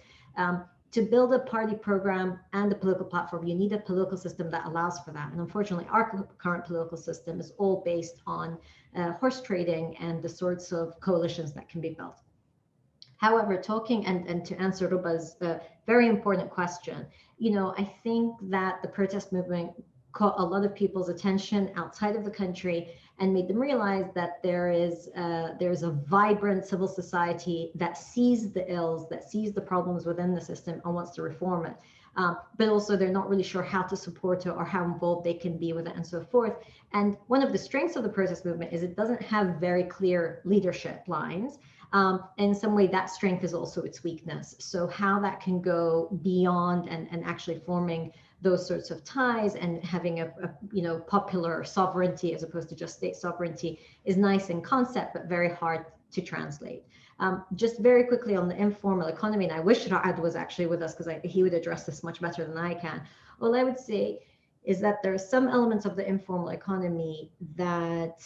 [SPEAKER 2] To build a party program and a political platform, you need a political system that allows for that. And unfortunately, our current political system is all based on horse trading and the sorts of coalitions that can be built. However, talking and to answer Ruba's very important question, I think that the protest movement caught a lot of people's attention outside of the country and made them realize that there's a vibrant civil society that sees the ills, that sees the problems within the system and wants to reform it. But also they're not really sure how to support it or how involved they can be with it and so forth. And one of the strengths of the protest movement is it doesn't have very clear leadership lines. In some way, that strength is also its weakness. So how that can go beyond and actually forming those sorts of ties and having a popular sovereignty as opposed to just state sovereignty is nice in concept, but very hard to translate. Just very quickly on the informal economy, and I wish Rad was actually with us because he would address this much better than I can. All I would say is that there are some elements of the informal economy that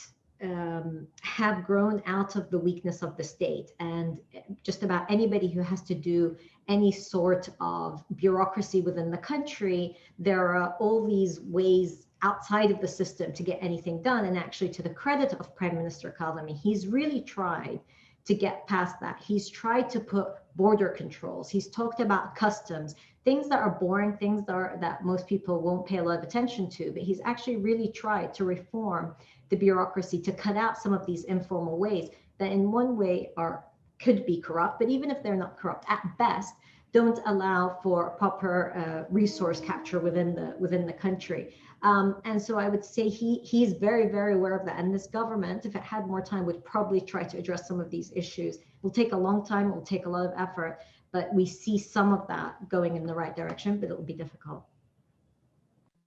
[SPEAKER 2] have grown out of the weakness of the state. And just about anybody who has to do any sort of bureaucracy within the country, there are all these ways outside of the system to get anything done. And actually, to the credit of Prime Minister Kadhimi, he's really tried to get past that. He's tried to put border controls. He's talked about customs, things that are boring, things that most people won't pay a lot of attention to, but he's actually really tried to reform the bureaucracy, to cut out some of these informal ways that in one way could be corrupt, but even if they're not corrupt, at best, don't allow for proper resource capture within the country. And so I would say he's very, very aware of that. And this government, if it had more time, would probably try to address some of these issues. It will take a long time, it will take a lot of effort, but we see some of that going in the right direction, but it will be difficult.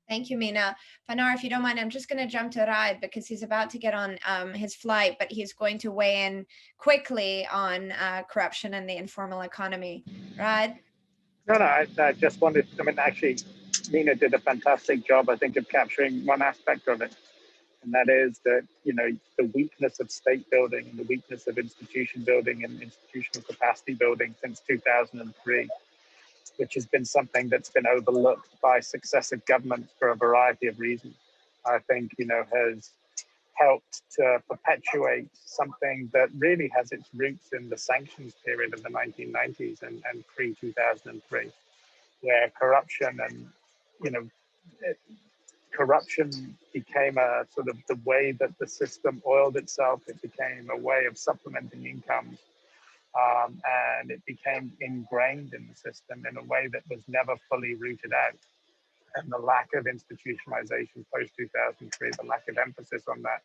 [SPEAKER 1] Thank you, Mina. Fanar, if you don't mind, I'm just going to jump to Rad because he's about to get on his flight, but he's going to weigh in quickly on corruption and the informal economy. Rad?
[SPEAKER 4] No, I just wanted, I mean, actually, Mina did a fantastic job, I think, of capturing one aspect of it. And that is that, you know, the weakness of state building and the weakness of institution building and institutional capacity building since 2003, which has been something that's been overlooked by successive governments for a variety of reasons, I think, you know, has helped to perpetuate something that really has its roots in the sanctions period of the 1990s and pre-2003, where corruption and, you know, corruption became a sort of the way that the system oiled itself. It became a way of supplementing incomes. And it became ingrained in the system in a way that was never fully rooted out. And the lack of institutionalization post-2003, the lack of emphasis on that,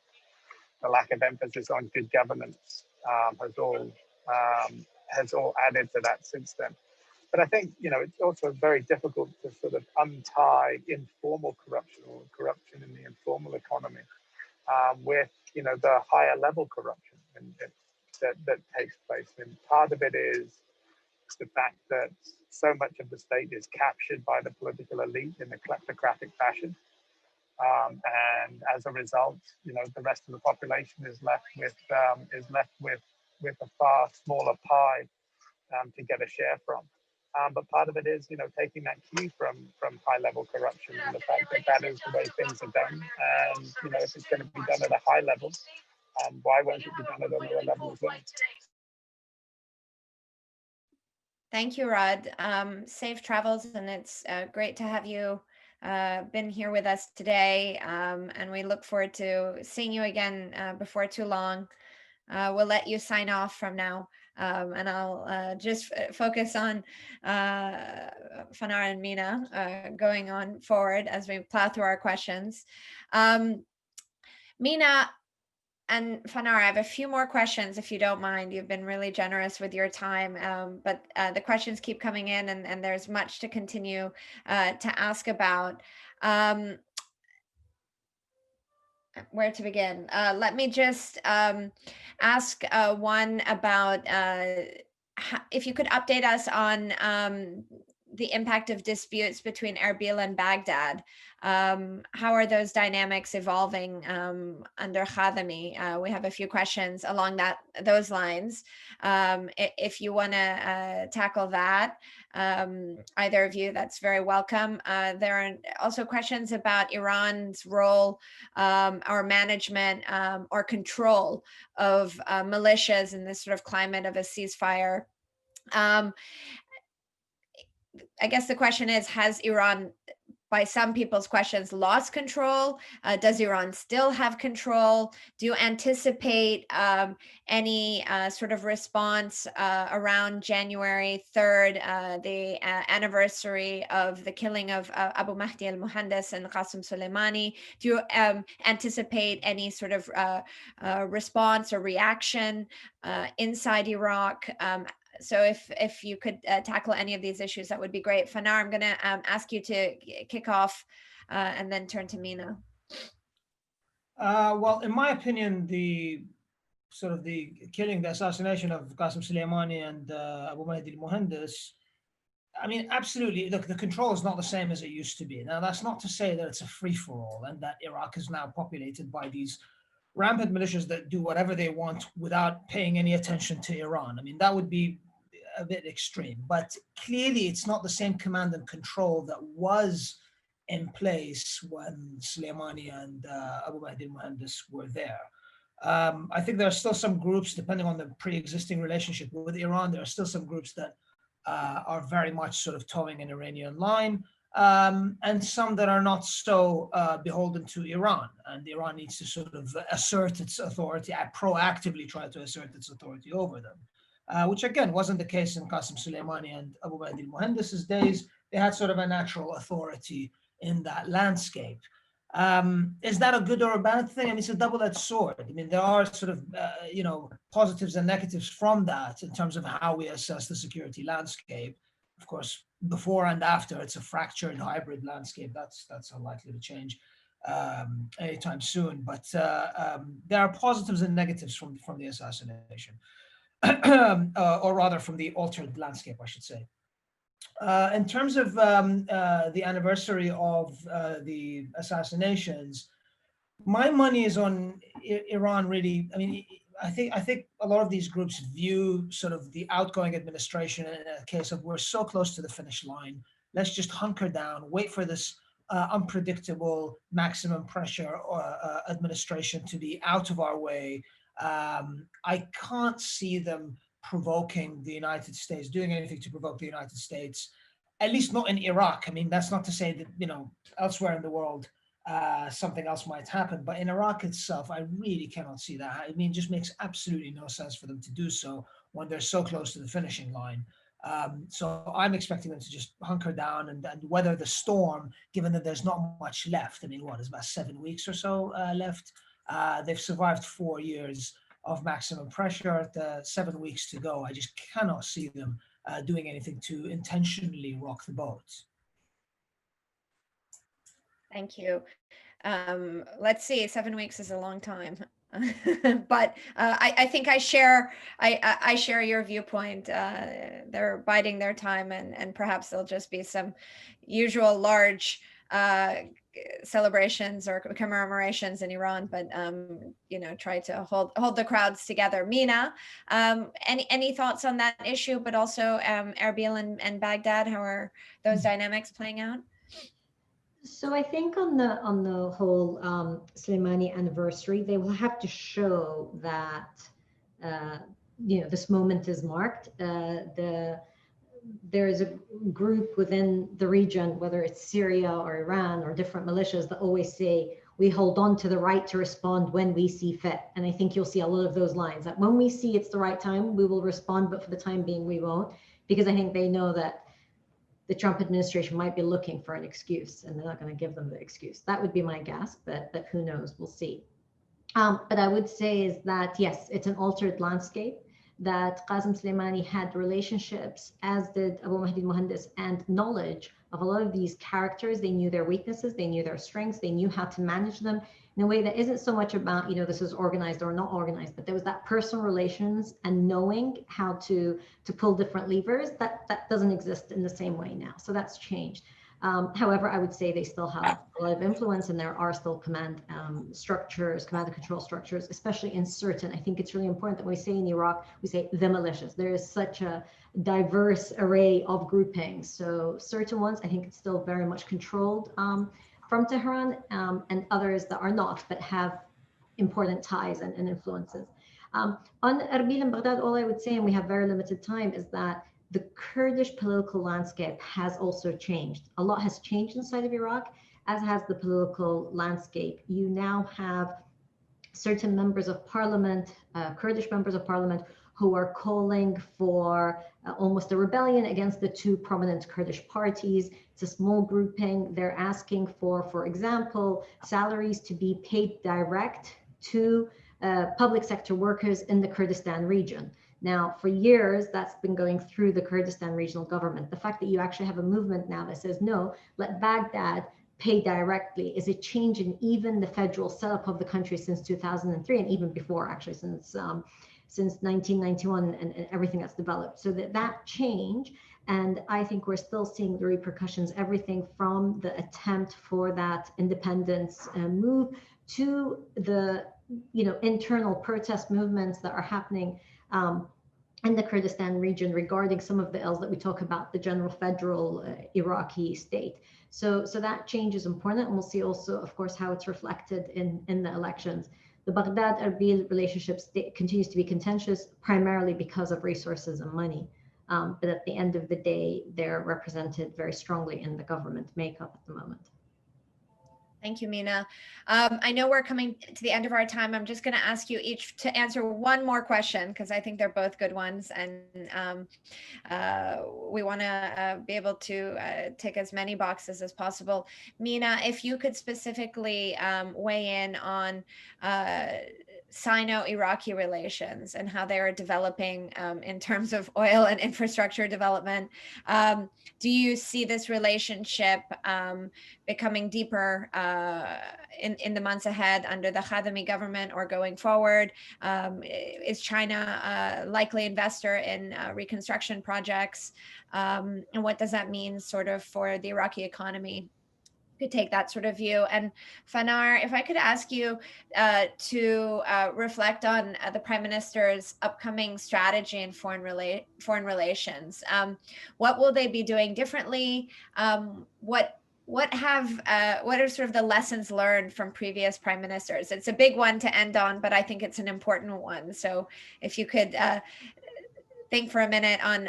[SPEAKER 4] the lack of emphasis on good governance has all added to that since then. But I think, you know, it's also very difficult to sort of untie informal corruption or corruption in the informal economy with, you know, the higher level corruption that takes place. And part of it is the fact that so much of the state is captured by the political elite in a kleptocratic fashion. And as a result, you know, the rest of the population is left with a far smaller pie to get a share from. But part of it is, you know, taking that cue from high-level corruption and the fact that that is the way things are done. And, you know, if it's going to be done at a high level, why won't it be done at a lower level as well?
[SPEAKER 1] Thank you, Rad. Safe travels, and it's great to have you been here with us today. And we look forward to seeing you again before too long. We'll let you sign off from now. And I'll just focus on Fanar and Mina going on forward as we plow through our questions. Mina and Fanar, I have a few more questions, if you don't mind. You've been really generous with your time, but the questions keep coming in, and there's much to continue to ask about. Where to begin? Let me just ask one about if you could update us on the impact of disputes between Erbil and Baghdad. How are those dynamics evolving under Hadami? We have a few questions along those lines. If you want to tackle that, either of you, that's very welcome. There are also questions about Iran's role or management or control of militias in this sort of climate of a ceasefire. I guess the question is, has Iran, by some people's questions, lost control? Does Iran still have control? Do you anticipate any sort of response around January 3rd, the anniversary of the killing of Abu Mahdi al-Muhandis and Qasem Soleimani? Do you anticipate any sort of response or reaction inside Iraq? So if you could tackle any of these issues, that would be great. Fanar, I'm going to ask you to kick off and then turn to Mina.
[SPEAKER 3] Well, in my opinion, the killing, the assassination of Qasem Soleimani and Abu Mahdi al-Muhandis, I mean, absolutely, look, the control is not the same as it used to be. Now, that's not to say that it's a free-for-all and that Iraq is now populated by these rampant militias that do whatever they want without paying any attention to Iran. I mean, that would be a bit extreme, but clearly it's not the same command and control that was in place when Soleimani and Abu Mahdi al-Muhandis were there. I think there are still some groups, depending on the pre-existing relationship with Iran, there are still some groups that are very much sort of towing an Iranian line, and some that are not so beholden to Iran. And Iran needs to sort of assert its authority, proactively try to assert its authority over them, which again wasn't the case in Qasem Soleimani and Abu Mahdi al-Muhandis' days. They had sort of a natural authority in that landscape. Is that a good or a bad thing? I mean, it's a double-edged sword. I mean, there are sort of, positives and negatives from that in terms of how we assess the security landscape. Of course, before and after, it's a fractured hybrid landscape. That's unlikely to change anytime soon. But there are positives and negatives from the assassination, or rather from the altered landscape, I should say. In terms of the anniversary of the assassinations, my money is on Iran. Really, I mean, I think a lot of these groups view sort of the outgoing administration in a case of we're so close to the finish line. Let's just hunker down, wait for this unpredictable maximum pressure administration to be out of our way. I can't see them provoking the United States, doing anything to provoke the United States, at least not in Iraq. I mean, that's not to say that, elsewhere in the world, something else might happen. But in Iraq itself, I really cannot see that. I mean, it just makes absolutely no sense for them to do so when they're so close to the finishing line. So I'm expecting them to just hunker down and weather the storm, given that there's not much left. I mean, there's about 7 weeks or so left. They've survived 4 years of maximum pressure, 7 weeks to go. I just cannot see them doing anything to intentionally rock the boat.
[SPEAKER 1] Thank you. Let's see, 7 weeks is a long time. But I think I share your viewpoint. They're biding their time, and perhaps there'll just be some usual large celebrations or commemorations in Iran, but try to hold the crowds together. Mina, any thoughts on that issue, but also Erbil and Baghdad? How are those dynamics playing out?
[SPEAKER 2] So I think on the whole Soleimani anniversary, they will have to show that this moment is marked. There is a group within the region, whether it's Syria or Iran or different militias, that always say we hold on to the right to respond when we see fit. And I think you'll see a lot of those lines, that when we see it's the right time, we will respond, but for the time being, we won't, because I think they know that the Trump administration might be looking for an excuse, and they're not going to give them the excuse. That would be my guess, but who knows? We'll see. But I would say is that, yes, it's an altered landscape, that Qasem Soleimani had relationships, as did Abu Mahdi al-Muhandis, and knowledge of a lot of these characters. They knew their weaknesses, they knew their strengths, they knew how to manage them in a way that isn't so much about, this is organized or not organized, but there was that personal relations and knowing how to pull different levers that doesn't exist in the same way now. So that's changed. However, I would say they still have a lot of influence, and there are still command structures, command and control structures, especially in certain. I think it's really important that when we say in Iraq, we say the militias. There is such a diverse array of groupings. So certain ones, I think it's still very much controlled from Tehran, and others that are not, but have important ties and influences. On Erbil and Baghdad, all I would say, and we have very limited time, is that the Kurdish political landscape has also changed. A lot has changed inside of Iraq, as has the political landscape. You now have certain members of parliament, Kurdish members of parliament, who are calling for almost a rebellion against the two prominent Kurdish parties. It's a small grouping. They're asking for example, salaries to be paid direct to public sector workers in the Kurdistan region. Now, for years, that's been going through the Kurdistan regional government. The fact that you actually have a movement now that says, no, let Baghdad pay directly, is a change in even the federal setup of the country since 2003, and even before, actually, since 1991 and everything that's developed. So that change, and I think we're still seeing the repercussions, everything from the attempt for that independence move to the internal protest movements that are happening in the Kurdistan region regarding some of the ills that we talk about, the general federal Iraqi state. So that change is important, and we'll see also, of course, how it's reflected in the elections. The Baghdad-Erbil relationship continues to be contentious, primarily because of resources and money. But at the end of the day, they're represented very strongly in the government makeup at the moment.
[SPEAKER 1] Thank you, Mina. I know we're coming to the end of our time. I'm just going to ask you each to answer one more question, because I think they're both good ones. And we want to be able to tick as many boxes as possible. Mina, if you could specifically weigh in on Sino-Iraqi relations and how they are developing in terms of oil and infrastructure development. Do you see this relationship becoming deeper in the months ahead under the Hadami government or going forward? Is China a likely investor in reconstruction projects? And what does that mean sort of for the Iraqi economy? Could take that sort of view. And Fanar, if I could ask you to reflect on the Prime Minister's upcoming strategy in foreign relations. What will they be doing differently? What are sort of the lessons learned from previous prime ministers? It's a big one to end on, but I think it's an important one. So if you could think for a minute on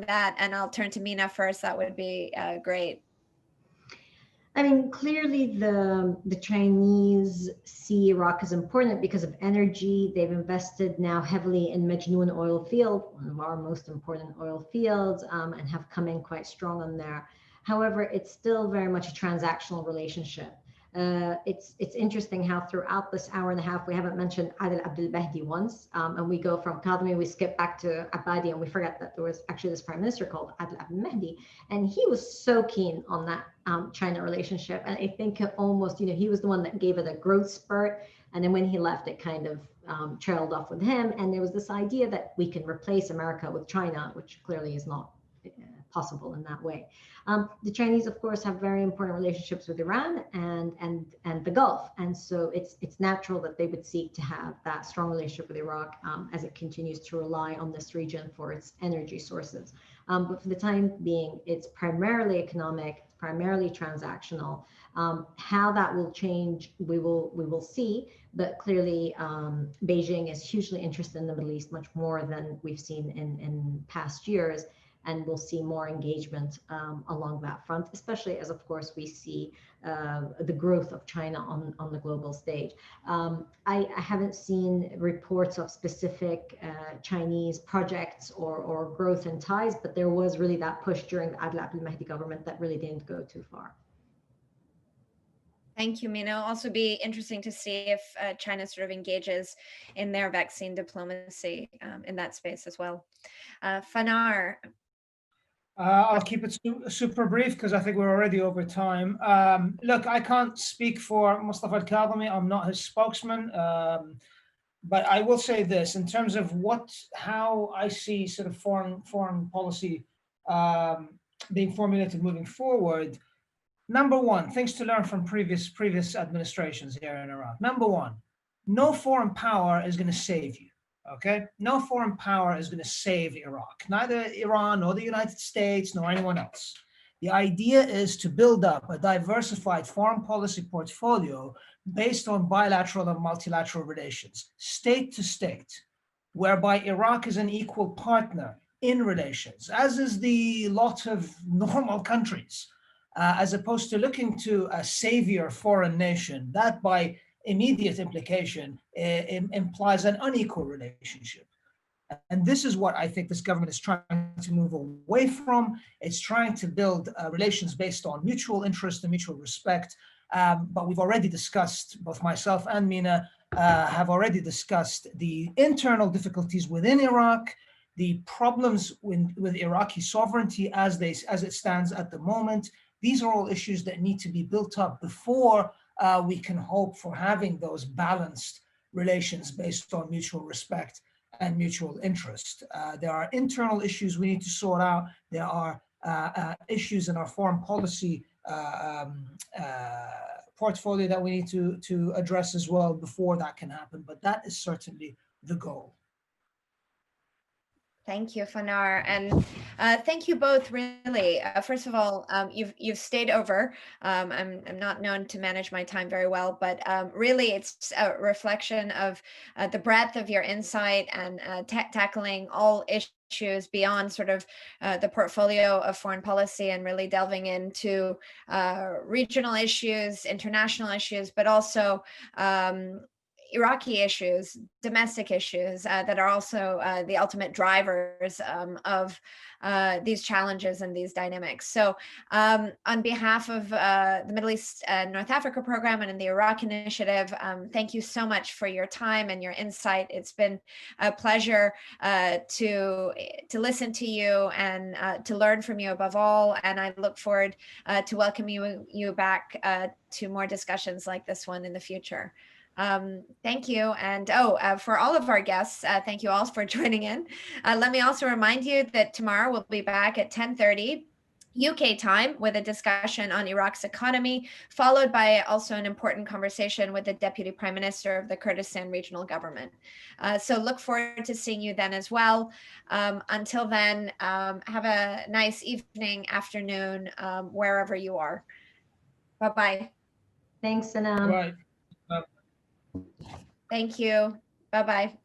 [SPEAKER 1] that, and I'll turn to Mina first, that would be great.
[SPEAKER 2] I mean, clearly the Chinese see Iraq as important because of energy. They've invested now heavily in Majnoon oil field, one of our most important oil fields, and have come in quite strong on there. However, it's still very much a transactional relationship. It's interesting how throughout this hour and a half, we haven't mentioned Adel Abdel Mahdi once, and we go from Kadhimi, we skip back to Abadi, and we forget that there was actually this prime minister called Adel Abdel Mahdi, and he was so keen on that China relationship, and I think almost, he was the one that gave it a growth spurt, and then when he left, it kind of trailed off with him, and there was this idea that we can replace America with China, which clearly is not possible in that way. The Chinese, of course, have very important relationships with Iran and the Gulf, and so it's natural that they would seek to have that strong relationship with Iraq as it continues to rely on this region for its energy sources. But for the time being, it's primarily economic, it's primarily transactional. How that will change, we will see. But clearly, Beijing is hugely interested in the Middle East, much more than we've seen in past years. And we'll see more engagement along that front, especially as, of course, we see the growth of China on the global stage. I haven't seen reports of specific Chinese projects or growth in ties, but there was really that push during the Adel Abdel Mahdi government that really didn't go too far.
[SPEAKER 1] Thank you, Mina. It'll also be interesting to see if China sort of engages in their vaccine diplomacy in that space as well. Fanar.
[SPEAKER 3] I'll keep it super brief because I think we're already over time. Look, I can't speak for Mustafa Al-Kadhimi. I'm not his spokesman. But I will say this in terms of how I see sort of foreign policy being formulated moving forward. Number one, things to learn from previous administrations here in Iraq. Number one, no foreign power is going to save you. Okay, no foreign power is going to save Iraq, neither Iran nor the United States nor anyone else. The idea is to build up a diversified foreign policy portfolio based on bilateral and multilateral relations, state to state, whereby Iraq is an equal partner in relations, as is the lot of normal countries, as opposed to looking to a savior foreign nation that by immediate implication implies an unequal relationship. And this is what I think this government is trying to move away from. It's trying to build relations based on mutual interest and mutual respect. But we've already discussed, both myself and Mina have already discussed the internal difficulties within Iraq, the problems with Iraqi sovereignty as it stands at the moment. These are all issues that need to be built up before we can hope for having those balanced relations based on mutual respect and mutual interest. There are internal issues we need to sort out. There are issues in our foreign policy portfolio that we need to address as well before that can happen. But that is certainly the goal.
[SPEAKER 1] Thank you, Fanar, and thank you both. Really, first of all, you've stayed over. I'm not known to manage my time very well, but really, it's a reflection of the breadth of your insight and tackling all issues beyond sort of the portfolio of foreign policy, and really delving into regional issues, international issues, but also Iraqi issues, domestic issues that are also the ultimate drivers of these challenges and these dynamics. So on behalf of the Middle East and North Africa program and in the Iraq initiative, thank you so much for your time and your insight. It's been a pleasure to listen to you and to learn from you above all. And I look forward to welcoming you back to more discussions like this one in the future. Thank you. And for all of our guests, thank you all for joining in. Let me also remind you that tomorrow we'll be back at 10:30 UK time with a discussion on Iraq's economy, followed by also an important conversation with the Deputy Prime Minister of the Kurdistan Regional Government. So look forward to seeing you then as well. Until then, have a nice evening, afternoon, wherever you are. Bye-bye.
[SPEAKER 2] Thanks, Sanam.
[SPEAKER 3] Right.
[SPEAKER 1] Thank you. Bye-bye.